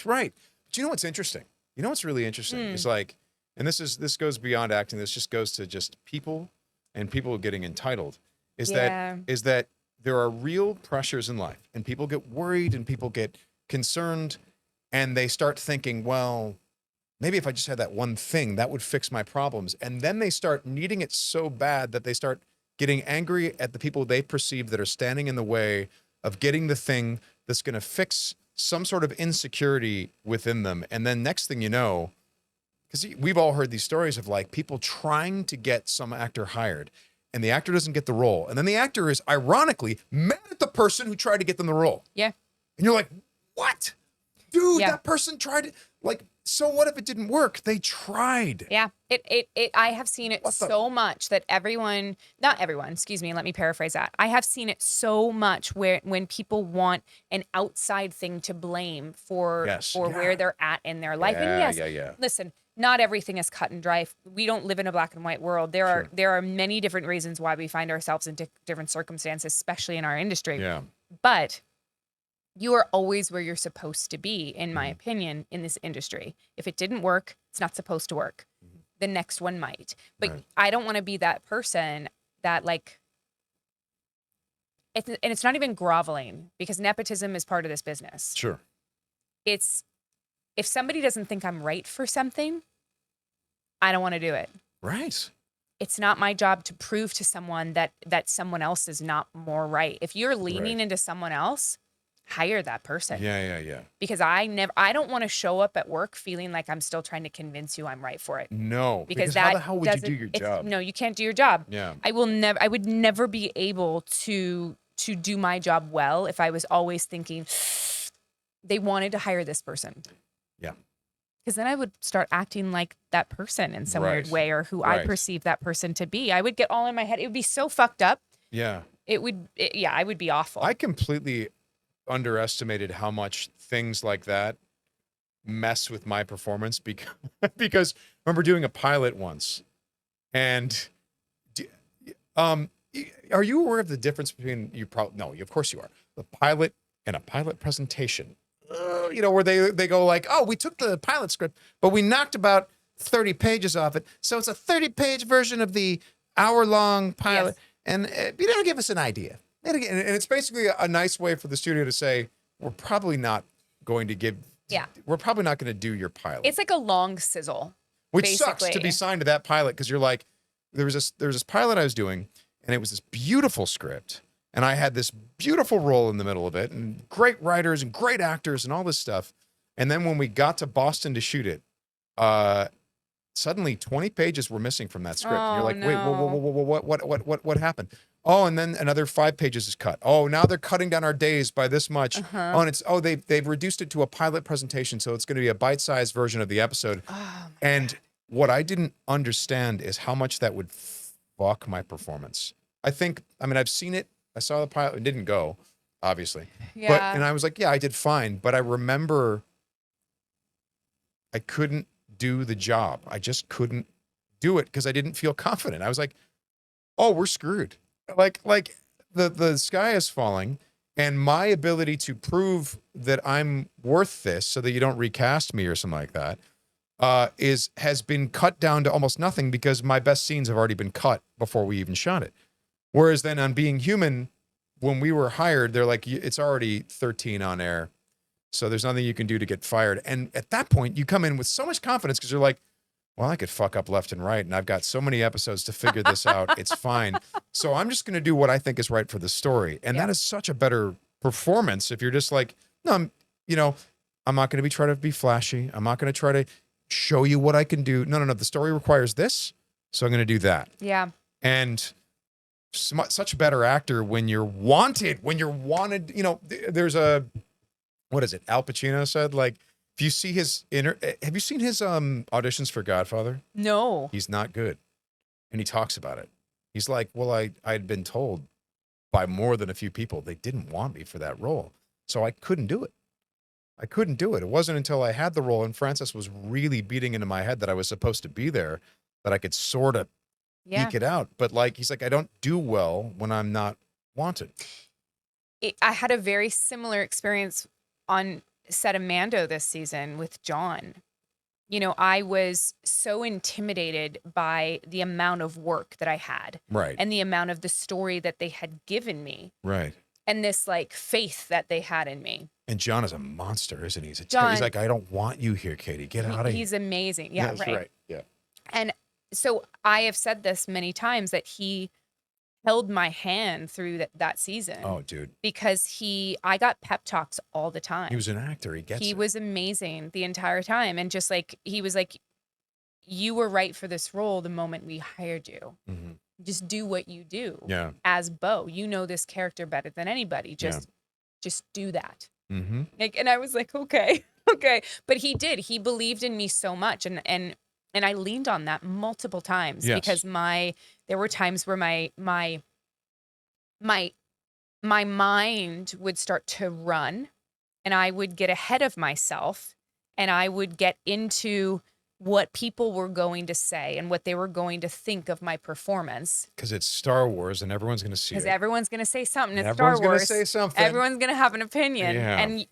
Right. Do you know what's interesting? You know what's really interesting? It's like, and this goes beyond acting. This just goes to just people and people getting entitled. Is that there are real pressures in life, and people get worried and people get concerned, and they start thinking, well, maybe if I just had that one thing, that would fix my problems. And then they start needing it so bad that they start getting angry at the people they perceive that are standing in the way of getting the thing that's going to fix some sort of insecurity within them. And then next thing you know, because we've all heard these stories of like people trying to get some actor hired, and the actor doesn't get the role. And then the actor is ironically mad at the person who tried to get them the role. Yeah. And you're like, what? Dude, Yeah. that person tried it. Like, so what if it didn't work? They tried. Yeah. I have seen it What the- so much that not everyone, excuse me, let me paraphrase that. I have seen it so much when people want an outside thing to blame for Yes. where Yeah. they're at in their life. And yes, Yeah. listen, not everything is cut and dry. We don't live in a black and white world. There are many different reasons why we find ourselves in different circumstances, especially in our industry. Yeah. But you are always where you're supposed to be, in Mm-hmm. my opinion, in this industry. If it didn't work, it's not supposed to work. The next one might. But Right. I don't want to be that person that like, and it's not even groveling, because nepotism is part of this business. Sure. It's, if somebody doesn't think I'm right for something, I don't want to do it. Right. It's not my job to prove to someone that someone else is not more right. If you're leaning into someone else, hire that person. Yeah. Because I don't want to show up at work feeling like I'm still trying to convince you I'm right for it. No. Because how that the hell would you doesn't- do your it's- job? No, you can't do your job. Yeah. I would never be able to do my job well if I was always thinking they wanted to hire this person. Yeah. Because then I would start acting like that person in some weird Right. way, or who I Right. perceive that person to be. I would get all in my head. It would be so fucked up. Yeah. I would be awful. I completely underestimated how much things like that mess with my performance because I remember doing a pilot once, and are you aware of the difference between no, of course you are, the pilot and a pilot presentation? Where they go like, oh, we took the pilot script, but we knocked about 30 pages off it, so it's a 30-page version of the hour-long pilot, and you don't give us an idea. And it's basically a nice way for the studio to say, we're probably not going to do your pilot. It's like a long sizzle. Which sucks to basically. be signed to that pilot, because you're like, there was this pilot I was doing, and it was this beautiful script, and I had this beautiful role in the middle of it, and great writers and great actors and all this stuff. And then when we got to Boston to shoot it, suddenly 20 pages were missing from that script. And you're like, wait, whoa, what happened? Oh, and then another 5 pages is cut. Oh, now they're cutting down our days by this much. Oh, and they've reduced it to a pilot presentation, so it's going to be a bite-sized version of the episode. And what I didn't understand is how much that would fuck my performance. I've seen it. I saw the pilot. It didn't go. obviously. Yeah. And I was like, yeah, I did fine. But I remember I couldn't do the job. I just couldn't do it because I didn't feel confident. I was like, oh, we're screwed. Like the sky is falling, and my ability to prove that I'm worth this so that you don't recast me or something like that has been cut down to almost nothing because my best scenes have already been cut before we even shot it. Whereas then on Being Human, when we were hired, they're like, it's already 13 on air, so there's nothing you can do to get fired. And at that point, you come in with so much confidence because you're like, well, I could fuck up left and right, and I've got so many episodes to figure this out. It's fine. So I'm just going to do what I think is right for the story. And that is such a better performance if you're just like, no, I'm not going to try to be flashy. I'm not going to try to show you what I can do. No. The story requires this, so I'm going to do that. Yeah. And such a better actor when you're wanted. There's a, what is it? Al Pacino said, like, if you see have you seen his auditions for Godfather? No. He's not good. And he talks about it. He's like, well, I'd been told by more than a few people they didn't want me for that role. So I couldn't do it. It wasn't until I had the role and Francis was really beating into my head that I was supposed to be there that I could sort of eke it out. But like, he's like, I don't do well when I'm not wanted. I had a very similar experience on set of Mando this season with John. I was so intimidated by the amount of work that I had. Right. And the amount of the story that they had given me. Right. And this like faith that they had in me. And John is a monster, isn't he? He's John, like, I don't want you here, Katee. Get out of here. He's amazing. Yeah, That's right. Yeah. And so I have said this many times that he held my hand through that season. Oh, dude. Because I got pep talks all the time. He was an actor. He was amazing the entire time. And just like, he was like, you were right for this role the moment we hired you. Mm-hmm. Just do what you do. Yeah. As Bo, this character better than anybody. Just do that. Mm-hmm. And I was like, okay. But he did. He believed in me so much. And I leaned on that multiple times because there were times where my mind would start to run and I would get ahead of myself and I would get into what people were going to say and what they were going to think of my performance. Because it's Star Wars and everyone's going to see it. Because everyone's going to say something. It's everyone's Star Wars. Everyone's going to say something. Everyone's going to have an opinion. Yeah. And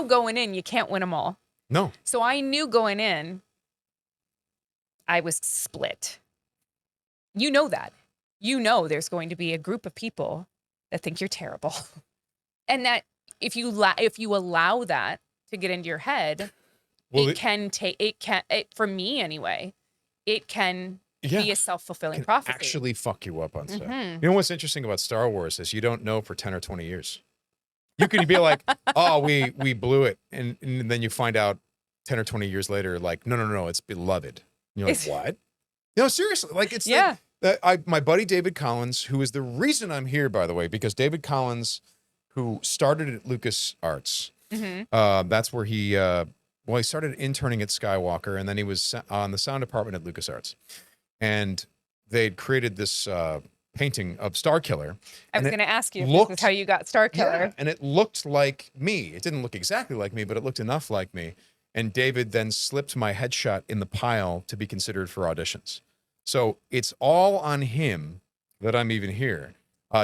going in, you can't win them all. No. So I knew going in, I was split. You know that. There's going to be a group of people that think you're terrible. And that if you allow that to get into your head, for me anyway, it can be a self-fulfilling prophecy. Actually fuck you up on set. Mm-hmm. You know what's interesting about Star Wars is you don't know for 10 or 20 years. You can be like, oh, we blew it. And then you find out 10 or 20 years later, like, no, it's beloved. And you're like, what? No, seriously. Like, it's my buddy David Collins, who is the reason I'm here, by the way, because David Collins, who started at LucasArts, that's where he started interning at Skywalker, and then he was on the sound department at LucasArts. And they'd created this painting of Starkiller. I was going to ask you if this is how you got Starkiller. Yeah, and it looked like me. It didn't look exactly like me, but it looked enough like me. And David then slipped my headshot in the pile to be considered for auditions. So it's all on him that I'm even here.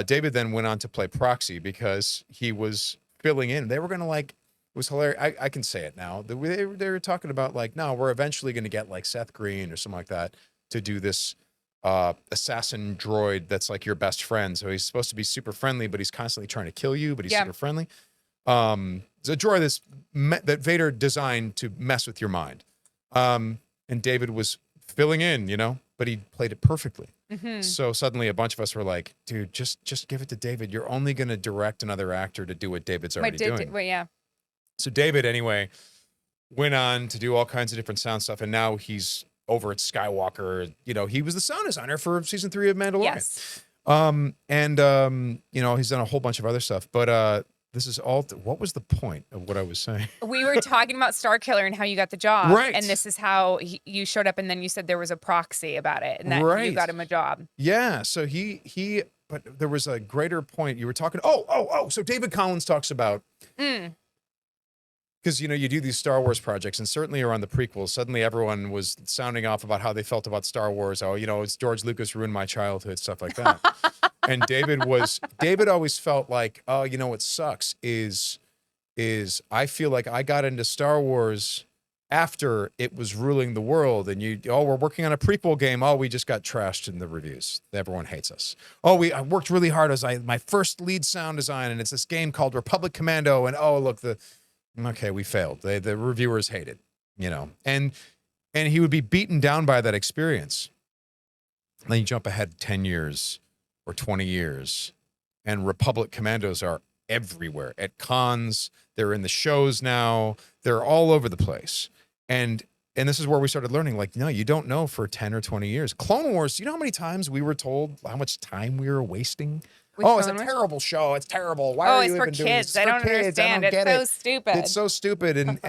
David then went on to play Proxy because he was filling in. They were going to it was hilarious. I can say it now. They were talking about no, we're eventually going to get Seth Green or something like that to do this assassin droid that's like your best friend. So he's supposed to be super friendly, but he's constantly trying to kill you, but he's super friendly. It's a droid that Vader designed to mess with your mind. And David was filling in, but he played it perfectly. Mm-hmm. So suddenly a bunch of us were like, dude, just give it to David. You're only going to direct another actor to do what David's already doing. Yeah. So David, anyway, went on to do all kinds of different sound stuff. And now he's over at Skywalker. He was the sound designer for season 3 of Mandalorian. Yes. He's done a whole bunch of other stuff. But this is all. What was the point of what I was saying? We were talking about Starkiller and how you got the job. Right. And this is how you showed up. And then you said there was a proxy about it and that you got him a job. Yeah. So he there was a greater point. You were talking. Oh. So David Collins talks about. Because, you know, you do these Star Wars projects, and certainly around the prequels, suddenly everyone was sounding off about how they felt about Star Wars. Oh, you know, it's George Lucas ruined my childhood, stuff like that. And David always felt like, oh, you know what sucks is I feel like I got into Star Wars after it was ruling the world, and we're working on a prequel game. Oh, we just got trashed in the reviews. Everyone hates us. Oh, I worked really hard as my first lead sound design, and it's this game called Republic Commando, and oh, look, okay, we failed. The reviewers hated, you know, and he would be beaten down by that experience. And then you jump ahead 10 years or 20 years, and Republic Commandos are everywhere at cons. They're in the shows now. They're all over the place. And this is where we started learning, like, no, you don't know for 10 or 20 years. Clone Wars, you know how many times we were told how much time we were wasting? With it's a Clone Wars? terrible show. It's terrible. Why are you it's for even doing this? kids. I don't understand. It's so stupid. It's so stupid.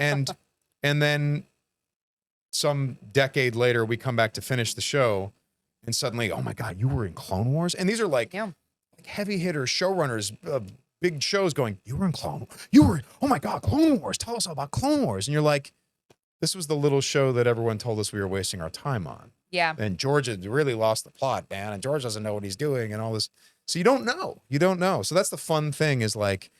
And then some decade later, we come back to finish the show, and suddenly, oh my God, you were in Clone Wars? And these are like heavy hitters, showrunners, big shows going, you were in Clone Wars? Oh my God, Clone Wars. Tell us all about Clone Wars. And you're like, this was the little show that everyone told us we were wasting our time on. Yeah. And George had really lost the plot, man. And George doesn't know what he's doing and all this. So you don't know. You don't know. So that's the fun thing is like,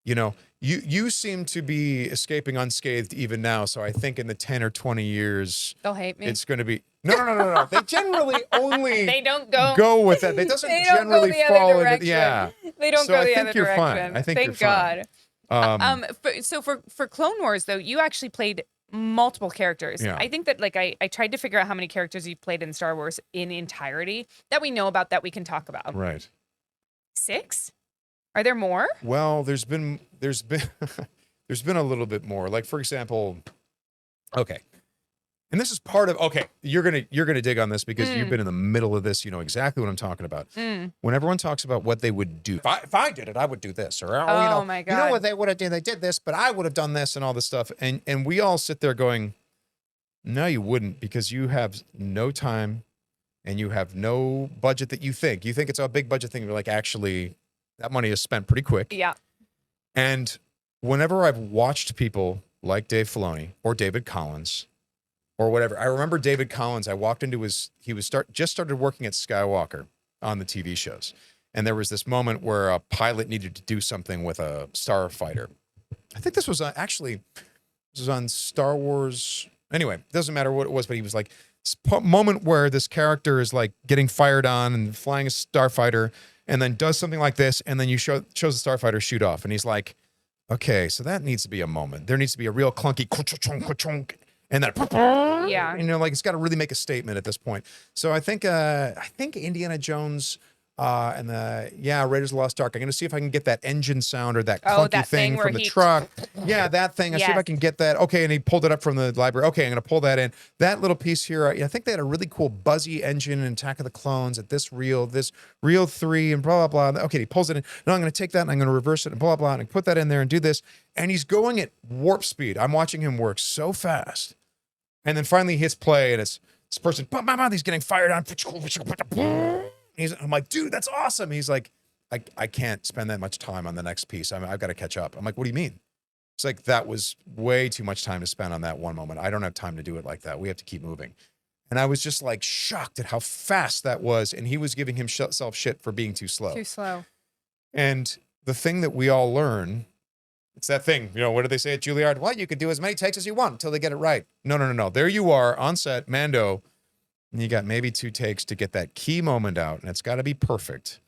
you know, you seem to be escaping unscathed even now. So I think in the 10 or 20 years, They'll hate me. it's going to be, no. They generally only They don't go with that. It doesn't They don't generally go the other fall into, direction. yeah. They don't So go I the think other you're direction. fine. I think Thank you're fine. God. So for Clone Wars though, you actually played multiple characters. Yeah. I think that like I tried to figure out how many characters you played in Star Wars in entirety that we know about that we can talk about. Right. 6? Are there more? Well, there's been there's been a little bit more. Like for example, okay. And this is part of you're gonna dig on this because you've been in the middle of this. You know exactly what I'm talking about. When everyone talks about what they would do, if I did it, I would do this, or My God. you know what they would have done? They did this, but I would have done this and all this stuff. And we all sit there going, no, you wouldn't, because you have no time and you have no budget that you think it's a big budget thing. You're like, actually, that money is spent pretty quick. Yeah. And whenever I've watched people like Dave Filoni or David Collins or whatever, I remember David Collins, I walked into just started working at Skywalker on the TV shows. And there was this moment where a pilot needed to do something with a starfighter. I think this was on Star Wars. Anyway, it doesn't matter what it was, but he was like, moment where this character is like getting fired on and flying a starfighter and then does something like this. And then shows the starfighter shoot off. And he's like, okay, so that needs to be a moment. There needs to be a real clunky, and then, Yeah. you know, like it's got to really make a statement at this point. So I think Indiana Jones and Raiders of the Lost Ark. I'm going to see if I can get that engine sound or that clunky that thing thing where from the he- truck. Yeah, that thing. I see if I Yes. can get that. Okay, and he pulled it up from the library. Okay, I'm going to pull that in. That little piece here. I think they had a really cool buzzy engine in Attack of the Clones at this reel 3 and blah, blah, blah. Okay, he pulls it in. No, I'm going to take that and I'm going to reverse it and blah, blah, and put that in there and do this. And he's going at warp speed. I'm watching him work so fast. And then finally he hits play and it's this person, he's getting fired on. I'm like, dude, that's awesome. He's like, I can't spend that much time on the next piece. I've got to catch up. I'm like, what do you mean? It's like, that was way too much time to spend on that one moment. I don't have time to do it like that. We have to keep moving. And I was just like shocked at how fast that was. And he was giving himself shit for being too slow. Too slow. And the thing that we all learn, it's that thing, you know, what did they say at Juilliard? Well, you could do as many takes as you want until they get it right. No. There you are on set, Mando, and you got maybe 2 takes to get that key moment out, and it's got to be perfect.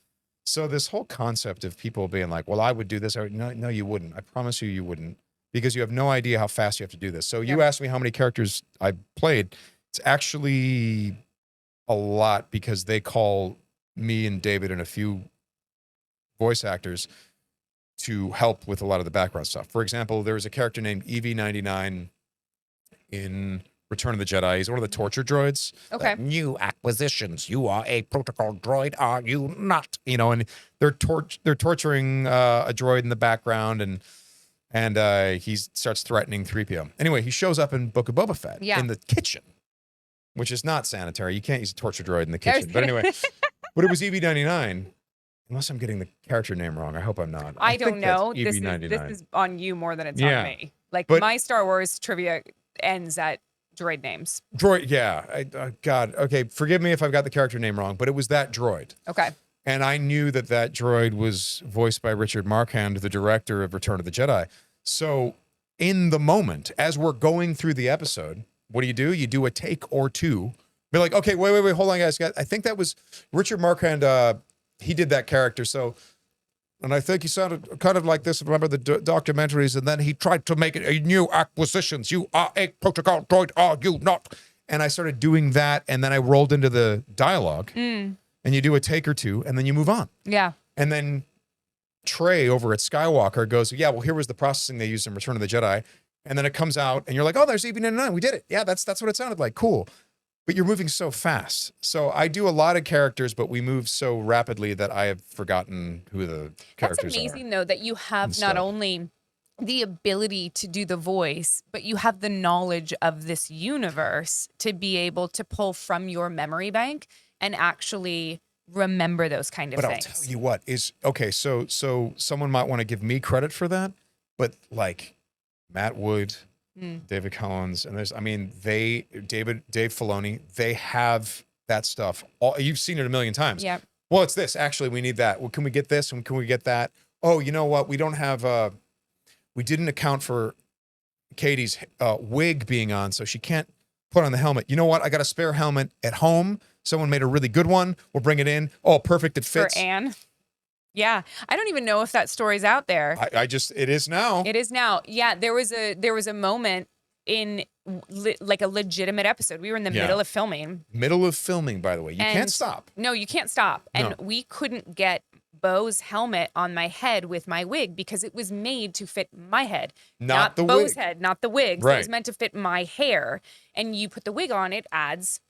So this whole concept of people being like, well, I would do this. No, you wouldn't. I promise you wouldn't, because you have no idea how fast you have to do this. So you asked me how many characters I played. It's actually a lot, because they call me and David and a few voice actors to help with a lot of the background stuff. For example, there was a character named EV-99 in Return of the Jedi. He's one of the torture droids. Okay. New acquisitions. You are a protocol droid, are you not? You know, and they're torturing a droid in the background, and he starts threatening 3PO. Anyway, he shows up in Book of Boba Fett in the kitchen, which is not sanitary. You can't use a torture droid in the kitchen. But anyway, But it was EB99. Unless I'm getting the character name wrong. I hope I'm not. I don't think that's know. This EB99. is on you more than it's Yeah. on me. Like But- my Star Wars trivia ends at droid names. Droid, yeah. God, okay, forgive me if I've got the character name wrong, but it was that droid. Okay. And I knew that that droid was voiced by Richard Marquand, the director of Return of the Jedi. So in the moment, as we're going through the episode, what do? You do a take or two. Be like, okay, wait, hold on, guys. I think that was Richard Marquand. He did that character. So, and I think he sounded kind of like this. Remember the documentaries? And then he tried to make it a new acquisitions. You are a protocol droid, are you not? And I started doing that. And then I rolled into the dialogue. And you do a take or two, and then you move on. Yeah. And then Trey over at Skywalker goes, yeah, well, here was the processing they used in Return of the Jedi. And then it comes out, and you're like, oh, there's EB99. We did it. Yeah, that's what it sounded like. Cool. But you're moving so fast. So I do a lot of characters, but we move so rapidly that I have forgotten who the characters That's amazing, are. though, that you have and not stuff. only the ability to do the voice, but you have the knowledge of this universe to be able to pull from your memory bank and actually remember those kind of But things. I'll tell you what is okay. So someone might want to give me credit for that, but like Matt Wood, David Collins, and Dave Filoni, they have that stuff. You've seen it a million times. Yeah. Well, it's this. Actually, we need that. Well, can we get this? And can we get that? Oh, you know what? We don't have. We didn't account for Katie's wig being on, so she can't put on the helmet. You know what? I got a spare helmet at home. Someone made a really good one. We'll bring it in. Oh, perfect. It For fits. Anne. Yeah. I don't even know if that story's out there. It is now. It is now. Yeah, there was a moment in like a legitimate episode. We were in the Yeah. middle of filming. Middle of filming, by the way. You can't And- stop. No, you can't stop. And No. we couldn't get Bo's helmet on my head with my wig because it was made to fit my head. Not the Bo's wig. head, not the wig. So it was Right. meant to fit my hair. And you put the wig on, it adds,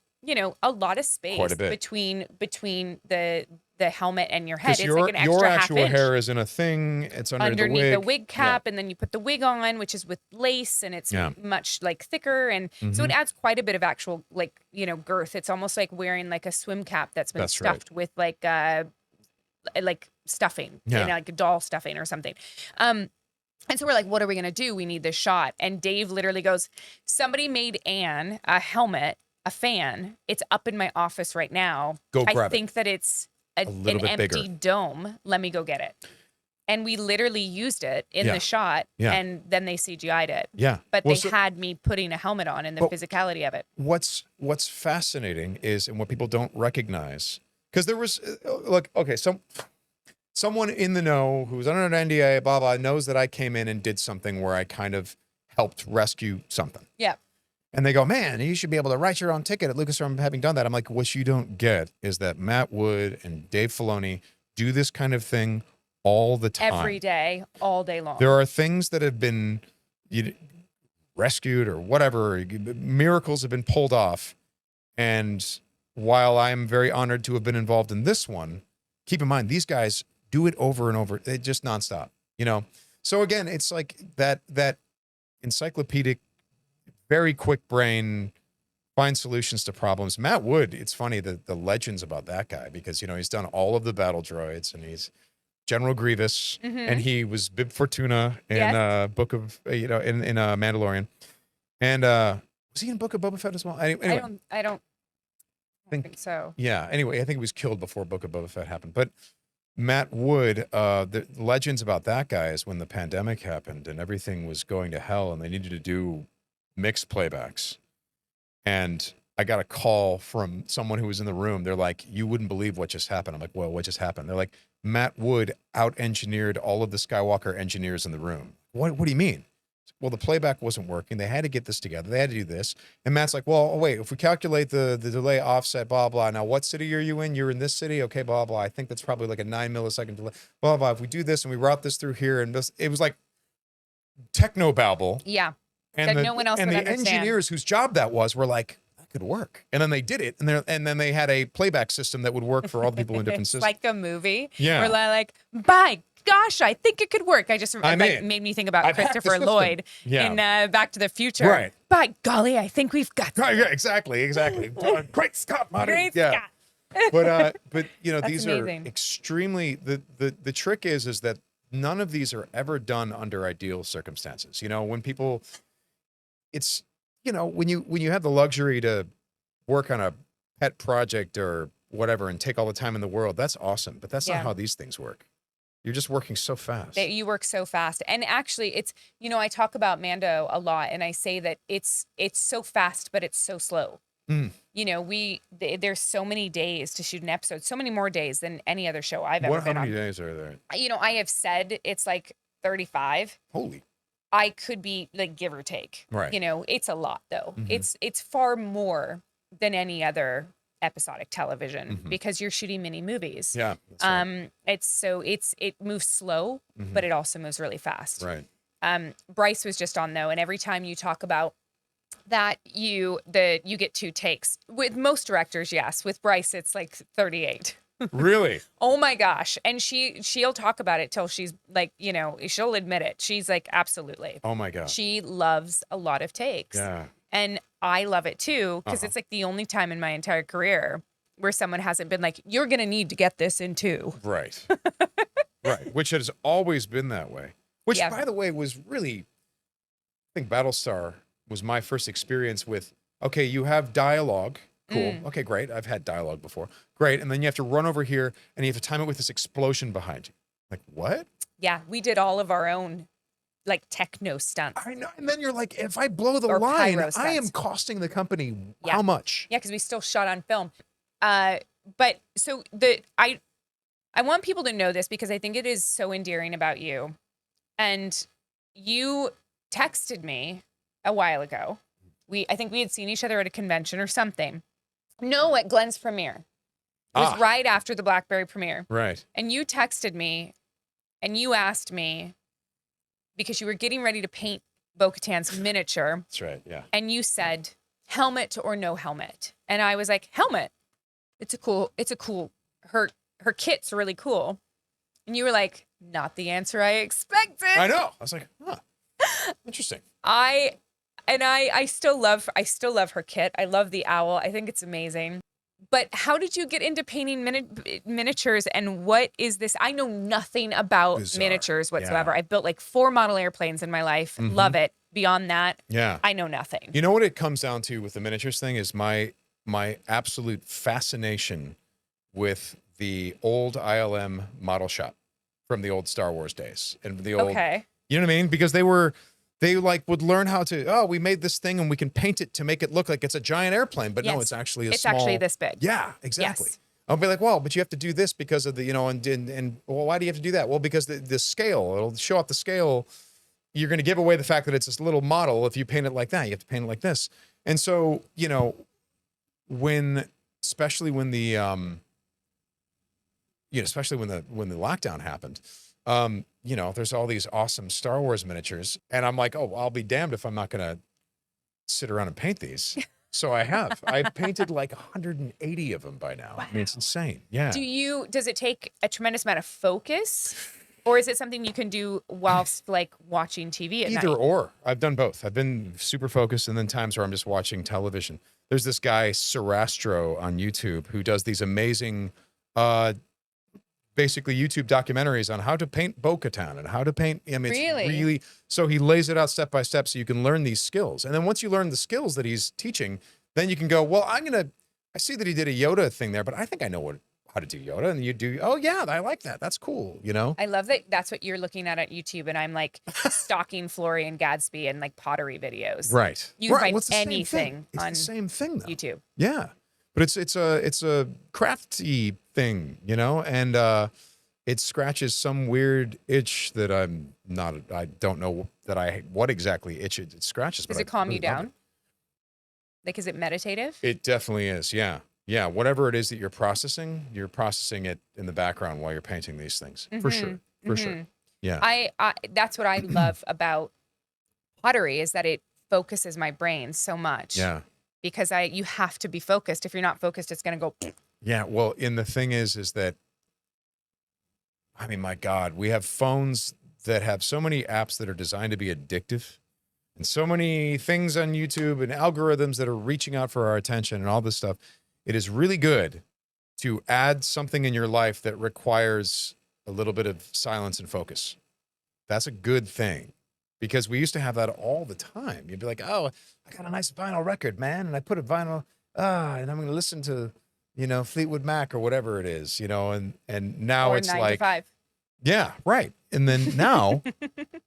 a lot of space Quite a bit. between the helmet and your head. Because It's your, like an extra your half actual inch hair is in a thing. It's underneath the the wig. wig cap, and then you put the wig on, which is with lace, and it's Yeah. much like thicker, and so it adds quite a bit of actual girth. It's almost like wearing like a swim cap that's been That's right. stuffed with like stuffing, Yeah. like a doll stuffing or something. And so we're like, what are we gonna do? We need this shot. And Dave literally goes, somebody made Anne a helmet, a fan. It's up in my office right now. Go I grab it. think that it's an little bit empty bigger. dome. Let me go get it. And we literally used it in Yeah. the shot, Yeah. and then they CGI'd it. Yeah. But Well, they so- had me putting a helmet on and the Well, physicality of it. What's fascinating is, and what people don't recognize, because there was look, okay, someone in the know who's under an NDA, blah blah, knows that I came in and did something where I kind of helped rescue something. Yeah. And they go, man, you should be able to write your own ticket at Lucasfilm having done that. I'm like, what you don't get is that Matt Wood and Dave Filoni do this kind of thing all the time. Every day, all day long. There are things that have been rescued or whatever, miracles have been pulled off. And while I'm very honored to have been involved in this one, keep in mind, these guys do it over and over. They just nonstop, So again, it's like that encyclopedic, very quick brain, find solutions to problems. Matt Wood, it's funny, the legends about that guy, because, he's done all of the battle droids, and he's General Grievous, and he was Bib Fortuna in Yes. Book of, in Mandalorian. And was he in Book of Boba Fett as well? Anyway, I don't think so. yeah. Anyway, I think he was killed before Book of Boba Fett happened. But Matt Wood, the legends about that guy is when the pandemic happened and everything was going to hell and they needed to do mixed playbacks. And I got a call from someone who was in the room. They're like, you wouldn't believe what just happened. I'm like, well, what just happened? They're like, Matt Wood out-engineered all of the Skywalker engineers in the room. What do you mean? Well, the playback wasn't working. They had to get this together. They had to do this. And Matt's like, well, wait, if we calculate the delay offset, blah, blah. Now, what city are you in? You're in this city? Okay, blah, blah. I think that's probably like a 9 millisecond delay. Blah, blah. If we do this and we route this through here, and this, it was like techno-babble. Yeah. And That no one else and would the understand. engineers whose job that was were like, that could work. And then they did it. And then they had a playback system that would work for all the people in different It's systems. like a movie. Yeah. Where they're like, by gosh, I think it could work. It I'm in. made me think about I've hacked the Christopher system. Lloyd Yeah. in Back to the Future. Right. By golly, I think we've got Right, yeah, exactly. Great Scott, Marty. Great yeah. Scott. But you know, That's these amazing. are extremely the trick is that none of these are ever done under ideal circumstances. You know, when people, it's, you know, when you have the luxury to work on a pet project or whatever and take all the time in the world, that's awesome. But that's Yeah. not how these things work. You're just working so fast. That you work so fast. And actually it's, you know, I talk about Mando a lot and I say that it's so fast, but it's so slow. Mm. You know, there's so many days to shoot an episode, so many more days than any other show I've ever How been many on. days are there? You know, I have said it's like 35. Holy. I could be like give or take. Right. You know, it's a lot though. Mhm. It's far more than any other episodic television Mhm. because you're shooting mini movies. Yeah. That's right. It moves slow, Mhm. but it also moves really fast. Right. Bryce was just on though, and every time you talk about that you get 2 takes. With most directors, yes. With Bryce, it's like 38. Really? Oh my gosh. And she'll talk about it till she's like, you know, she'll admit it. She's like, absolutely. Oh my God. She loves a lot of takes. Yeah. And I love it too, because Uh-huh. it's like the only time in my entire career where someone hasn't been like, you're going to need to get this in 2. Right. Right. Which has always been that way. Which, Yeah. by the way, was really, I think Battlestar was my first experience with, okay, you have dialogue. Cool. Okay, great. I've had dialogue before. Great. And then you have to run over here and you have to time it with this explosion behind you. Like, what? Yeah. We did all of our own like techno stunts. I know. And then you're like, if I blow the Or line, pyro I am stunts. costing the company Yeah. how much? Yeah, because we still shot on film. But so I want people to know this because I think it is so endearing about you. And you texted me a while ago. I think we had seen each other at a convention or something. No, at Glenn's premiere. It was right after the Blackberry premiere. Right. And you texted me and you asked me because you were getting ready to paint Bo-Katan's miniature. That's right. Yeah. And you said helmet or no helmet. And I was like, helmet. It's a cool, her kit's really cool. And you were like, not the answer I expected. I know. I was like, huh. Interesting. I still love her kit. I love the owl. I think it's amazing. But how did you get into painting miniatures and what is this? I know nothing about Bizarre. miniatures whatsoever. Yeah. I've built like 4 model airplanes in my life. Love it. Beyond that, Yeah. I know nothing. You know what it comes down to with the miniatures thing is my absolute fascination with the old ILM model shop from the old Star Wars days and the old, Okay. you know what I mean? Because they like would learn how to, we made this thing and we can paint it to make it look like it's a giant airplane, but no, Yes. it's actually a It's small. actually this big. Yeah, exactly. Yes. I'll be like, well, but you have to do this because of the, you know, and well, why do you have to do that? Well, because the scale, it'll show off the scale. You're going to give away the fact that it's this little model. If you paint it like that, you have to paint it like this. And so, you know, especially when the lockdown happened, you know, there's all these awesome Star Wars miniatures. And I'm like, oh, I'll be damned if I'm not going to sit around and paint these. So I have. I've painted like 180 of them by now. I mean, it's insane. Yeah. Does it take a tremendous amount of focus or is it something you can do whilst like watching TV at Either night? or. I've done both. I've been super focused and then times where I'm just watching television. There's this guy, Sarastro, on YouTube who does these amazing, basically YouTube documentaries on how to paint bo-katan and how to paint. I mean, Really? it's really, so he lays it out step by step so you can learn these skills. And then once you learn the skills that he's teaching, then you can go, well, I see that he did a Yoda thing there, but I think I know how to do Yoda. And you do, oh yeah, I like that. That's cool. You know? I love that that's what you're looking at YouTube and I'm like stalking Florian Gadsby and like pottery videos. Right. You can Right. find Well, it's the same anything thing. It's on the same thing though. YouTube. Yeah. But it's a crafty thing, you know, and it scratches some weird itch that I don't know what exactly itch it scratches. Does but it calm I you really love down? Like, is it meditative? It definitely is. Yeah. Yeah. Whatever it is that you're processing it in the background while you're painting these things. For sure. For sure. Yeah. I that's what I love about pottery is that it focuses my brain so much. Yeah. Because you have to be focused. If you're not focused, it's going to go. Yeah. Well, and the thing is that, I mean, my God, we have phones that have so many apps that are designed to be addictive and so many things on YouTube and algorithms that are reaching out for our attention and all this stuff. It is really good to add something in your life that requires a little bit of silence and focus. That's a good thing, because we used to have that all the time. You'd be like, oh, I got a nice vinyl record, man, and I put a vinyl, and I'm going to listen to, Fleetwood Mac or whatever it is, and now Or it's 9 to like, 5. yeah, right. And then now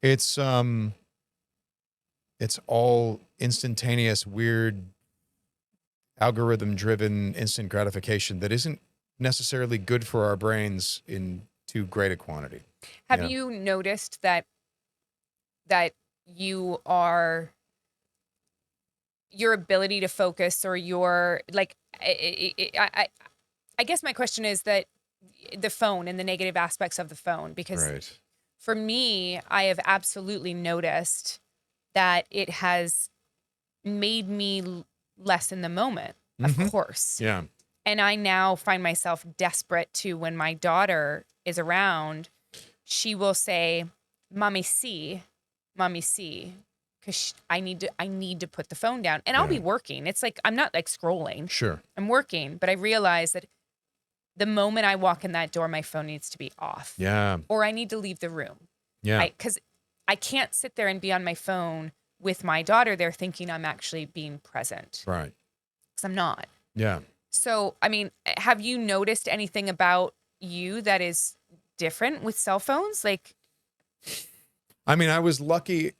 it's all instantaneous, weird, algorithm-driven instant gratification that isn't necessarily good for our brains in too great a quantity. Have Yeah. you noticed that you are your ability to focus, or your like I guess my question is that the phone and the negative aspects of the phone, because Right. for me, I have absolutely noticed that it has made me less in the moment, of course. Yeah. And I now find myself desperate to, when my daughter is around, she will say, "Mommy, see," because I need to put the phone down, and I'll be working. It's like I'm not like scrolling. Sure. I'm working, but I realize that the moment I walk in that door, my phone needs to be off. Yeah. Or I need to leave the room. Yeah. Because I can't sit there and be on my phone with my daughter there thinking I'm actually being present, Right. because I'm not. Yeah. So, I mean, have you noticed anything about you that is different with cell phones? Like, I mean, I was lucky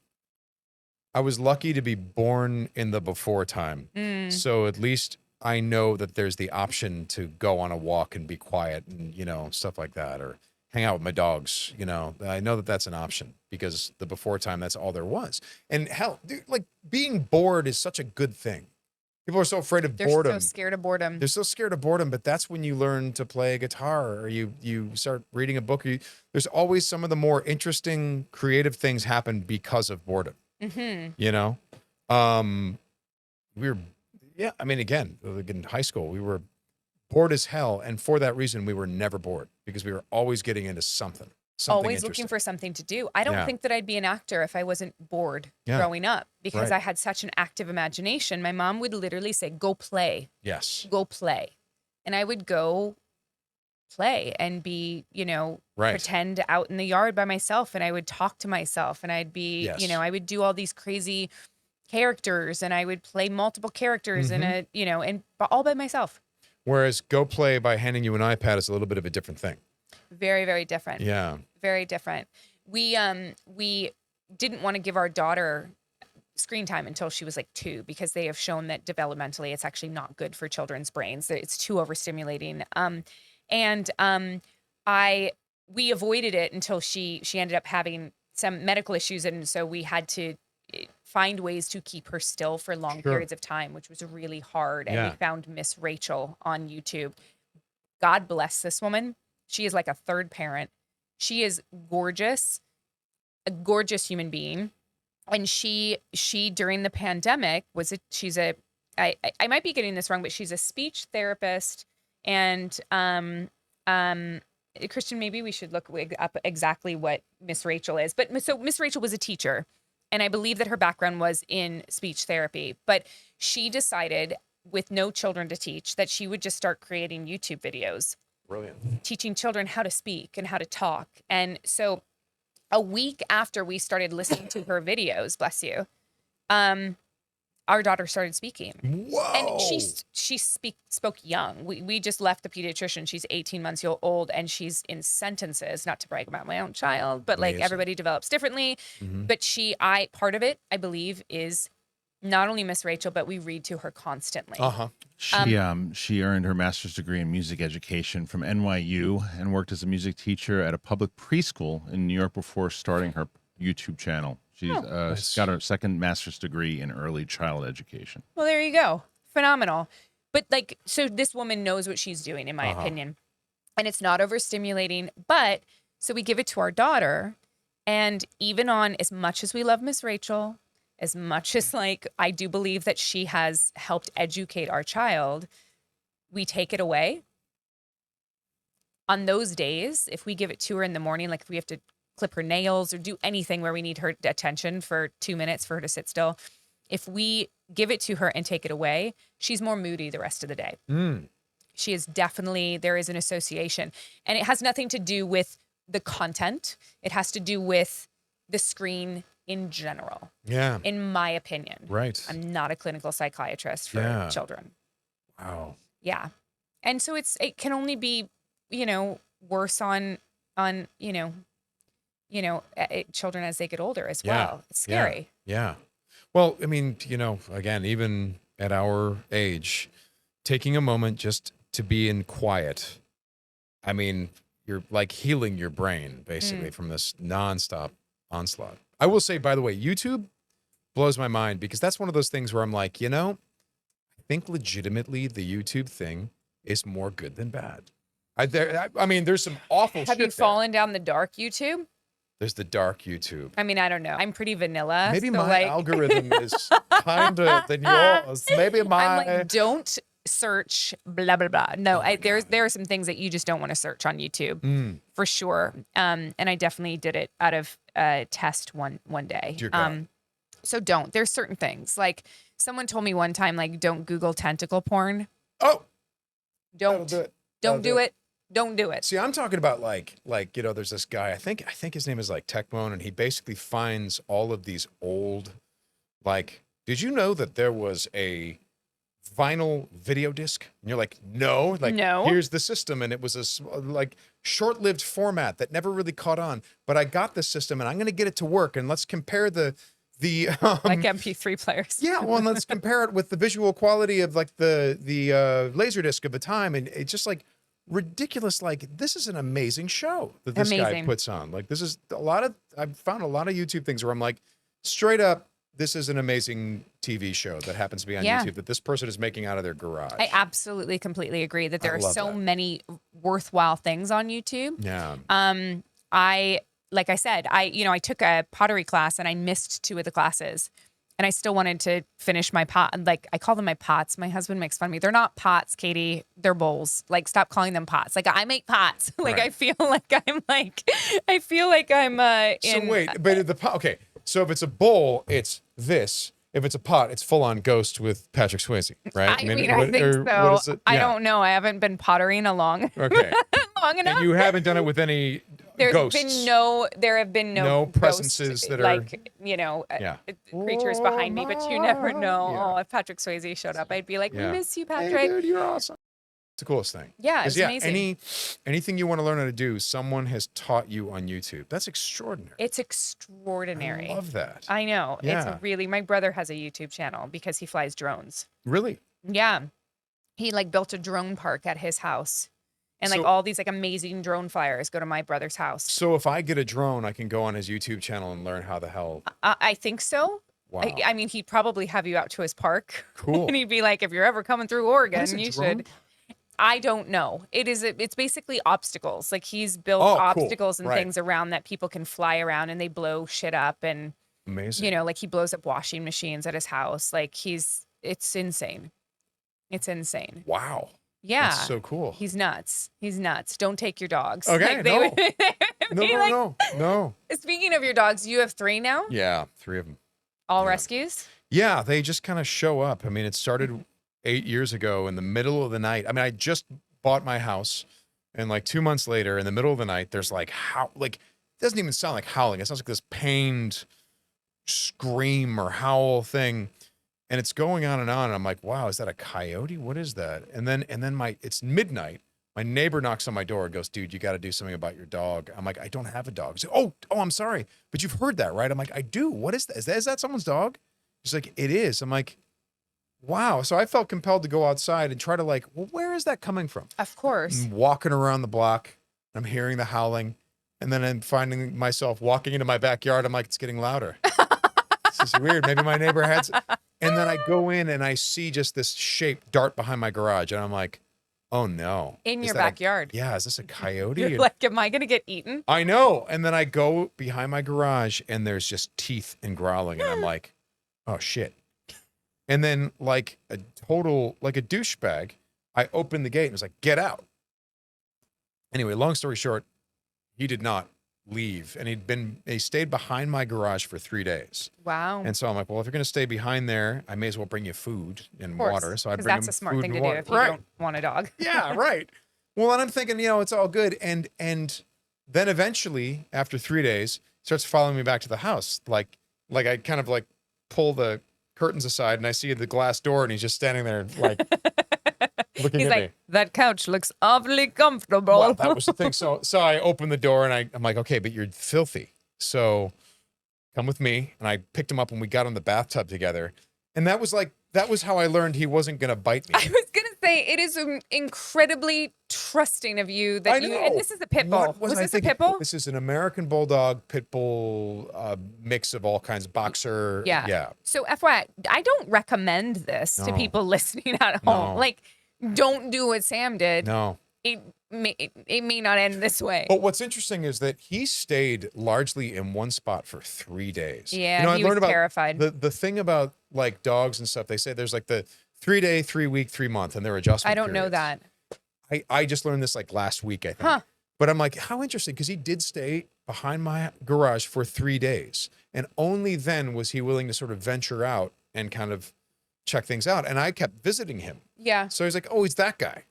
to be born in the before time. So at least I know that there's the option to go on a walk and be quiet and, stuff like that, or hang out with my dogs. I know that that's an option, because the before time, that's all there was. And hell, dude, like, being bored is such a good thing. People are so afraid of they're boredom. so scared of boredom. They're so scared of boredom, but that's when you learn to play a guitar, or you start reading a book. There's always some of the more interesting, creative things happen because of boredom. We were, I mean, again, like in high school, we were bored as hell, and for that reason, we were never bored, because we were always getting into something Always looking interesting. for something to do. I don't Yeah. think that I'd be an actor if I wasn't bored Yeah. growing up, because Right. I had such an active imagination. My mom would literally say, "Go play, Yes, go play," and I would go play and be, right. pretend out in the yard by myself, and I would talk to myself, and I'd be, Yes. I would do all these crazy characters, and I would play multiple characters in a, and all by myself. Whereas go play by handing you an iPad is a little bit of a different thing. Very, very different. Yeah. Very different. We didn't want to give our daughter screen time until she was like 2, because they have shown that developmentally it's actually not good for children's brains. It's too overstimulating. We avoided it until she ended up having some medical issues, and so we had to find ways to keep her still for long Sure. periods of time, which was really hard. And Yeah. we found Miss Rachel on YouTube. God bless this woman. She is like a third parent. She is gorgeous, a gorgeous human being. And she during the pandemic I might be getting this wrong, but she's a speech therapist. And Christian, maybe we should look up exactly what Miss Rachel is. But so Miss Rachel was a teacher, and I believe that her background was in speech therapy. But she decided, with no children to teach, that she would just start creating YouTube videos. Brilliant. Teaching children how to speak and how to talk. And so a week after we started listening to her videos, bless you, our daughter started speaking. Whoa. And she spoke young. We just left the pediatrician. She's 18 months old, and she's in sentences, not to brag about my own child, but like Amazing. everybody develops differently. But part of it, I believe, is not only Miss Rachel, but we read to her constantly. Uh-huh. She earned her master's degree in music education from NYU and worked as a music teacher at a public preschool in New York before starting her YouTube channel. She's got her second master's degree in early child education. Well, there you go. Phenomenal. But so this woman knows what she's doing, in my opinion. And it's not overstimulating. But so we give it to our daughter. And even on, as much as we love Miss Rachel, as much as I do believe that she has helped educate our child, we take it away. On those days, if we give it to her in the morning, like if we have to clip her nails or do anything where we need her attention for 2 minutes for her to sit still, if we give it to her and take it away, she's more moody the rest of the day. She is definitely, there is an association. And it has nothing to do with the content. It has to do with the screen in general, Yeah. in my opinion. Right. I'm not a clinical psychiatrist for Yeah. children. Wow. Yeah. And so it can only be, worse on children as they get older as Yeah. well. It's scary. Yeah. Well, I mean, again, even at our age, taking a moment just to be in quiet. I mean, you're like healing your brain basically from this nonstop onslaught. I will say, by the way, YouTube blows my mind because that's one of those things where I'm like, I think legitimately the YouTube thing is more good than bad. I mean, there's some awful Have shit you there. fallen down the dark YouTube? There's the dark YouTube. I mean, I don't know. I'm pretty vanilla. Maybe so my algorithm is kinder than yours. Maybe my I'm like, don't search blah blah blah. No, there are some things that you just don't want to search on YouTube for sure. And I definitely did it out of test one day. Dear God. So don't. There's certain things like someone told me one time, like, don't Google tentacle porn. Oh, Don't that'll do it. Don't do it. Don't do it. See, I'm talking about like there's this guy. I think his name is like Techbone, and he basically finds all of these old, like. Did you know that there was a vinyl video disc? And you're like, no, like, No. Here's the system, and it was a like short-lived format that never really caught on. But I got this system, and I'm going to get it to work, and let's compare the Like MP3 players. yeah, well, and let's compare it with the visual quality of like the Laserdisc of the time, and it's just like ridiculous. Like, this is an amazing show that this guy Amazing. puts on. Like, this is I've found a lot of YouTube things where I'm like, straight up, this is an amazing TV show that happens to be on Yeah. YouTube that this person is making out of their garage. I absolutely, completely agree that there I are love so that. many worthwhile things on YouTube. Yeah. Like I said, I took a pottery class and I missed 2 of the classes, and I still wanted to finish my pot. Like, I call them my pots. My husband makes fun of me. They're not pots, Katee. They're bowls. Like, stop calling them pots. Like, I make pots. Like, Right. I feel like I'm So in. wait, but the pot. Okay, so if it's a bowl, it's this. If it's a pot, it's full on Ghost with Patrick Swayze, right? I think so. What is it? I Yeah. don't know. I haven't been pottering long Okay. enough. And you haven't done it with any There have ghosts. been no presences ghosts, that are- like, Yeah. creatures behind me, but you never know. Yeah. Oh, if Patrick Swayze showed up, I'd be like, Yeah. we miss you, Hey, Patrick. dude, you're awesome. It's the coolest thing. Yeah, 'Cause, it's amazing. anything you want to learn how to do, someone has taught you on YouTube. That's extraordinary. It's extraordinary. I love that. I know. Yeah. It's really, my brother has a YouTube channel because he flies drones. Really? Yeah. He like built a drone park at his house. And like So- all these like amazing drone flyers go to my brother's house. So if I get a drone, I can go on his YouTube channel and learn how the hell. I think so. Wow. I mean, he'd probably have you out to his park. Cool. And he'd be like, if you're ever coming through Oregon, What is a you drone should. I don't know. It's basically obstacles. Like, he's built Oh, cool. obstacles and Right. things around that people can fly around, and they blow shit up. And, Amazing. like, he blows up washing machines at his house. Like, it's insane. It's insane. Wow. Yeah. That's so cool. He's nuts. He's nuts. Don't take your dogs. Okay, Like, they no. would No, be no, like- no. Speaking of your dogs, you have 3 now? Yeah, 3 of them. All Yeah. rescues? Yeah, they just kind of show up. I mean, it started 8 years ago in the middle of the night. I mean, I just bought my house, and like 2 months later, in the middle of the night, there's like it doesn't even sound like howling. It sounds like this pained scream or howl thing, and it's going on. And I'm like, wow, is that a coyote? What is that? And then it's midnight. My neighbor knocks on my door and goes, dude, you got to do something about your dog. I'm like, I don't have a dog. He's like, oh, I'm sorry, but you've heard that, right? I'm like, I do. What is that? Is that someone's dog? He's like, it is. I'm like, wow. So I felt compelled to go outside and try to well, where is that coming from? Of course. I'm walking around the block. I'm hearing the howling. And then I'm finding myself walking into my backyard. I'm like, it's getting louder. This is weird. Maybe my neighbor had And then I go in and I see just this shape dart behind my garage. And I'm like, oh no. In Is your that a- backyard. Yeah. Is this a coyote? You're And- like, am I going to get eaten? I know. And then I go behind my garage and there's just teeth and growling. And I'm like, oh shit. And then like a douchebag, I opened the gate and was like, get out. Anyway, long story short, he did not leave, and he stayed behind my garage for 3 days. Wow. And so I'm like, well, if you're going to stay behind there, I may as well bring you food and Of course, water. So I'd because bring that's him a smart food thing to and do water. if you Right. don't want a dog. Yeah, right. Well, and I'm thinking, it's all good. And then eventually, after 3 days, he starts following me back to the house. Like I kind of like pull the curtains aside and I see the glass door and he's just standing there like looking He's at like, me. that couch looks awfully comfortable. Well, that was the thing. So I opened the door and I'm like, okay, but you're filthy. So come with me. And I picked him up and we got in the bathtub together. And that was how I learned he wasn't going to bite me. I was gonna say it is incredibly trusting of you that I you. know. And this is a pit bull. What Was I this a thinking? pit bull? This is an American bulldog pit bull mix of all kinds, boxer. Yeah. Yeah. So FYI, I don't recommend this to No. people listening at home. No. Like, don't do what Sam did. No. It may not end this way. But what's interesting is that he stayed largely in one spot for 3 days. Yeah, I he was learned about terrified. The thing about like dogs and stuff, they say there's like the 3 day, 3 week, 3 month, and their adjustment. I don't know periods. that. I just learned this like last week, I think. Huh. But I'm like, how interesting, because he did stay behind my garage for 3 days. And only then was he willing to sort of venture out and kind of check things out. And I kept visiting him. Yeah. So he's like, oh, he's that guy.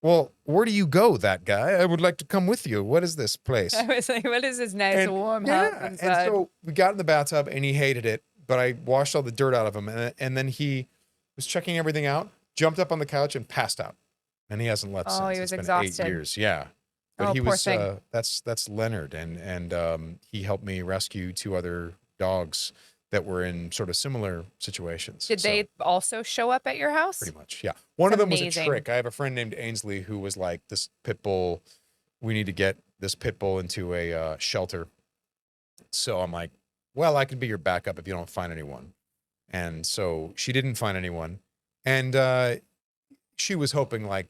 Well, where do you go, that guy? I would like to come with you. What is this place? I was like, what is this nice warm house And inside? so we got in the bathtub and he hated it, but I washed all the dirt out of him. And then he was checking everything out, jumped up on the couch and passed out. And he hasn't left since. He was It's exhausted. been 8 years. Yeah. But Oh, he poor was, thing. that's Leonard. And he helped me rescue 2 other dogs that were in sort of similar situations. Did So, they also show up at your house? pretty much, yeah. One of them was a amazing. trick. I have a friend named Ainsley who was like, this pit bull, we need to get this pit bull into a shelter. So I'm like, well, I can be your backup if you don't find anyone. And so she didn't find anyone. And she was hoping like,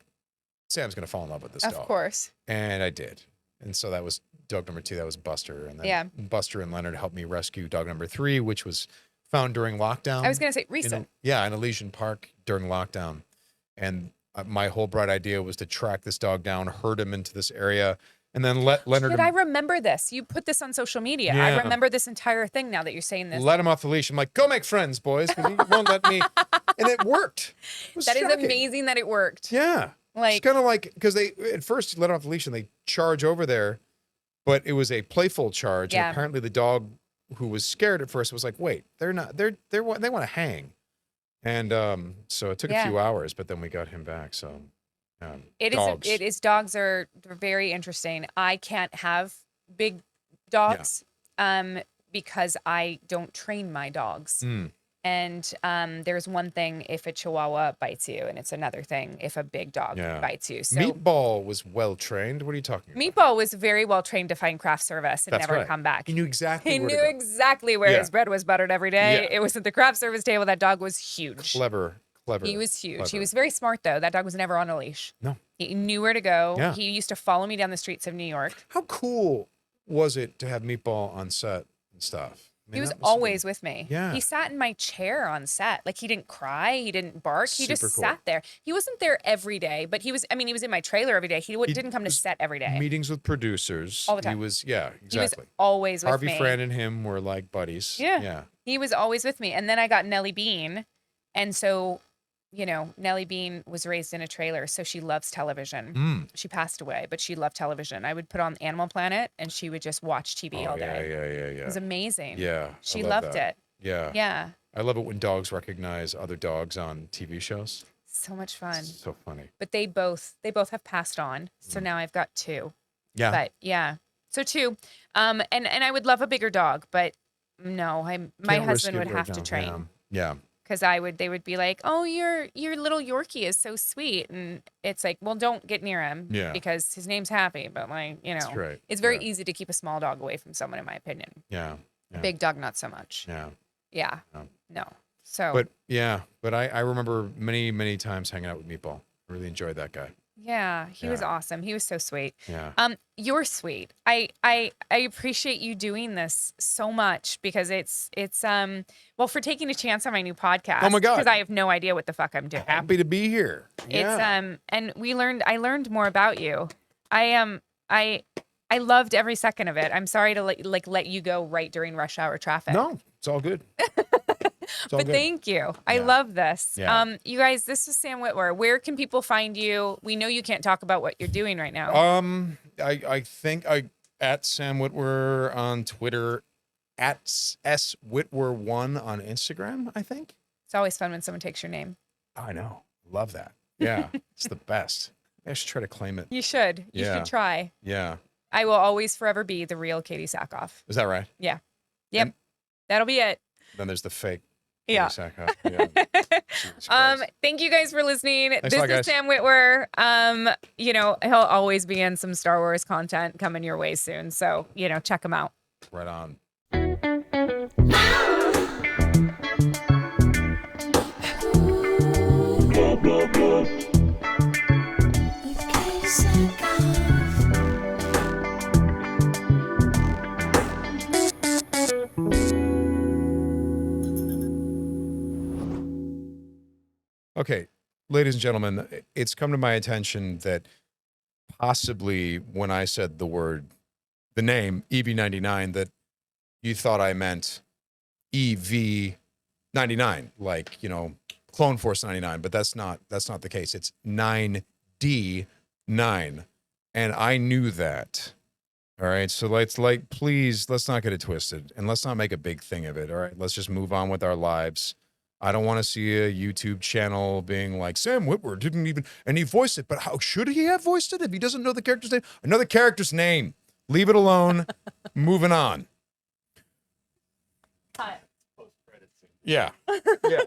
Sam's going to fall in love with this Of dog. course. And I did. And so that was dog number 2. That was Buster. And then Yeah. Buster and Leonard helped me rescue dog number 3, which was found during lockdown. I was gonna say in recent. in Elysian Park during lockdown. And my whole bright idea was to track this dog down, herd him into this area, and then let Leonard Did I remember this? You put this on social media. Yeah. I remember this entire thing now that you're saying this. let him off the leash. I'm like, go make friends, boys, because he won't let me. And it worked. It was That is shocking. amazing that it worked. Yeah. It's Like, kind of like, because they at first let him off the leash and they charge over there, but it was a playful charge. Yeah. And apparently the dog who was scared at first was like, wait, they want to hang. And so it took Yeah. a few hours, but then we got him back. So dogs. it is dogs are very interesting. I can't have big dogs because I don't train my dogs. Mm. And there's one thing if a chihuahua bites you, and it's another thing if a big dog Yeah. bites you. So Meatball was well trained. What are you talking about? Meatball was very well trained to find craft service and That's never right. come back. He knew exactly He where knew to go. exactly where Yeah. his bread was buttered every day. Yeah. It was at the craft service table. That dog was huge. Clever. He was huge. He clever. was very smart, though. That dog was never on a leash. No. He knew where to go. Yeah. He used to follow me down the streets of New York. How cool was it to have Meatball on set and stuff? I mean, He was that always with me. Yeah. He sat in my chair on set. Like, he didn't cry. He didn't bark. He just Super cool. sat there. He wasn't there every day, but he was in my trailer every day. He didn't come to was set every day. meetings with producers. All the time. He was, yeah, He was exactly. always with Harvey me. Fran and him were like buddies. Yeah. Yeah. He was always with me. And then I got Nellie Bean. And so, Nellie Bean was raised in a trailer, so she loves television. Mm. She passed away, but she loved television. I would put on Animal Planet and she would just watch TV all day. Yeah. It was amazing. Yeah. I She love loved that. it. Yeah. Yeah. I love it when dogs recognize other dogs on TV shows. So much fun. It's so funny. But they both have passed on. So now I've got 2. Yeah. But yeah. So 2. And I would love a bigger dog, but no, my Can't risk husband it would right have to now. train. Yeah. Because they would be like, oh, your little Yorkie is so sweet. And it's like, well, don't get near him Yeah. because his name's Happy. But That's right. it's very Yeah. easy to keep a small dog away from someone, in my opinion. Yeah. A big dog, not so much. Yeah. Yeah. No. No. So, But I remember many, many times hanging out with Meatball. I really enjoyed that guy. yeah, he was Yeah. awesome. He was so sweet. Yeah. You're sweet. I appreciate you doing this so much because it's for taking a chance on my new podcast. Oh my God. Because I have no idea what the fuck I'm doing. Happy to be here. It's Yeah. and I learned more about you. I I loved every second of it. I'm sorry to let you go right during rush hour traffic. No, it's all good. It's all But good. thank you. I Yeah. love this. Yeah. You guys, this is Sam Witwer. Where can people find you? We know you can't talk about what you're doing right now. I think at Sam Witwer on Twitter, at S Witwer1 on Instagram, I think. It's always fun when someone takes your name. I know. Love that. Yeah. It's the best. I should try to claim it. You should. You Yeah. should try. Yeah. I will always forever be the real Katee Sackhoff. Is that right? Yeah. Yep. And- That'll be it. Then there's the fake. Yeah. Sackhoff. Yeah. Jesus Christ. Thank you guys for listening. Thanks This a lot, is guys. Sam Witwer. He'll always be in some Star Wars content coming your way soon. So, check him out. Right on. Blah, blah, blah. With Katee Sackhoff. Okay, ladies and gentlemen, it's come to my attention that possibly when I said the name EV99, that you thought I meant EV99, like, Clone Force 99, but that's not the case. It's 9D9. And I knew that. All right. So please, let's not get it twisted and let's not make a big thing of it. All right. Let's just move on with our lives. I don't want to see a YouTube channel being like, Sam Witwer didn't even, and he voiced it, but how should he have voiced it if he doesn't know the character's name? I know the character's name. Leave it alone. Moving on. Yeah. Yeah.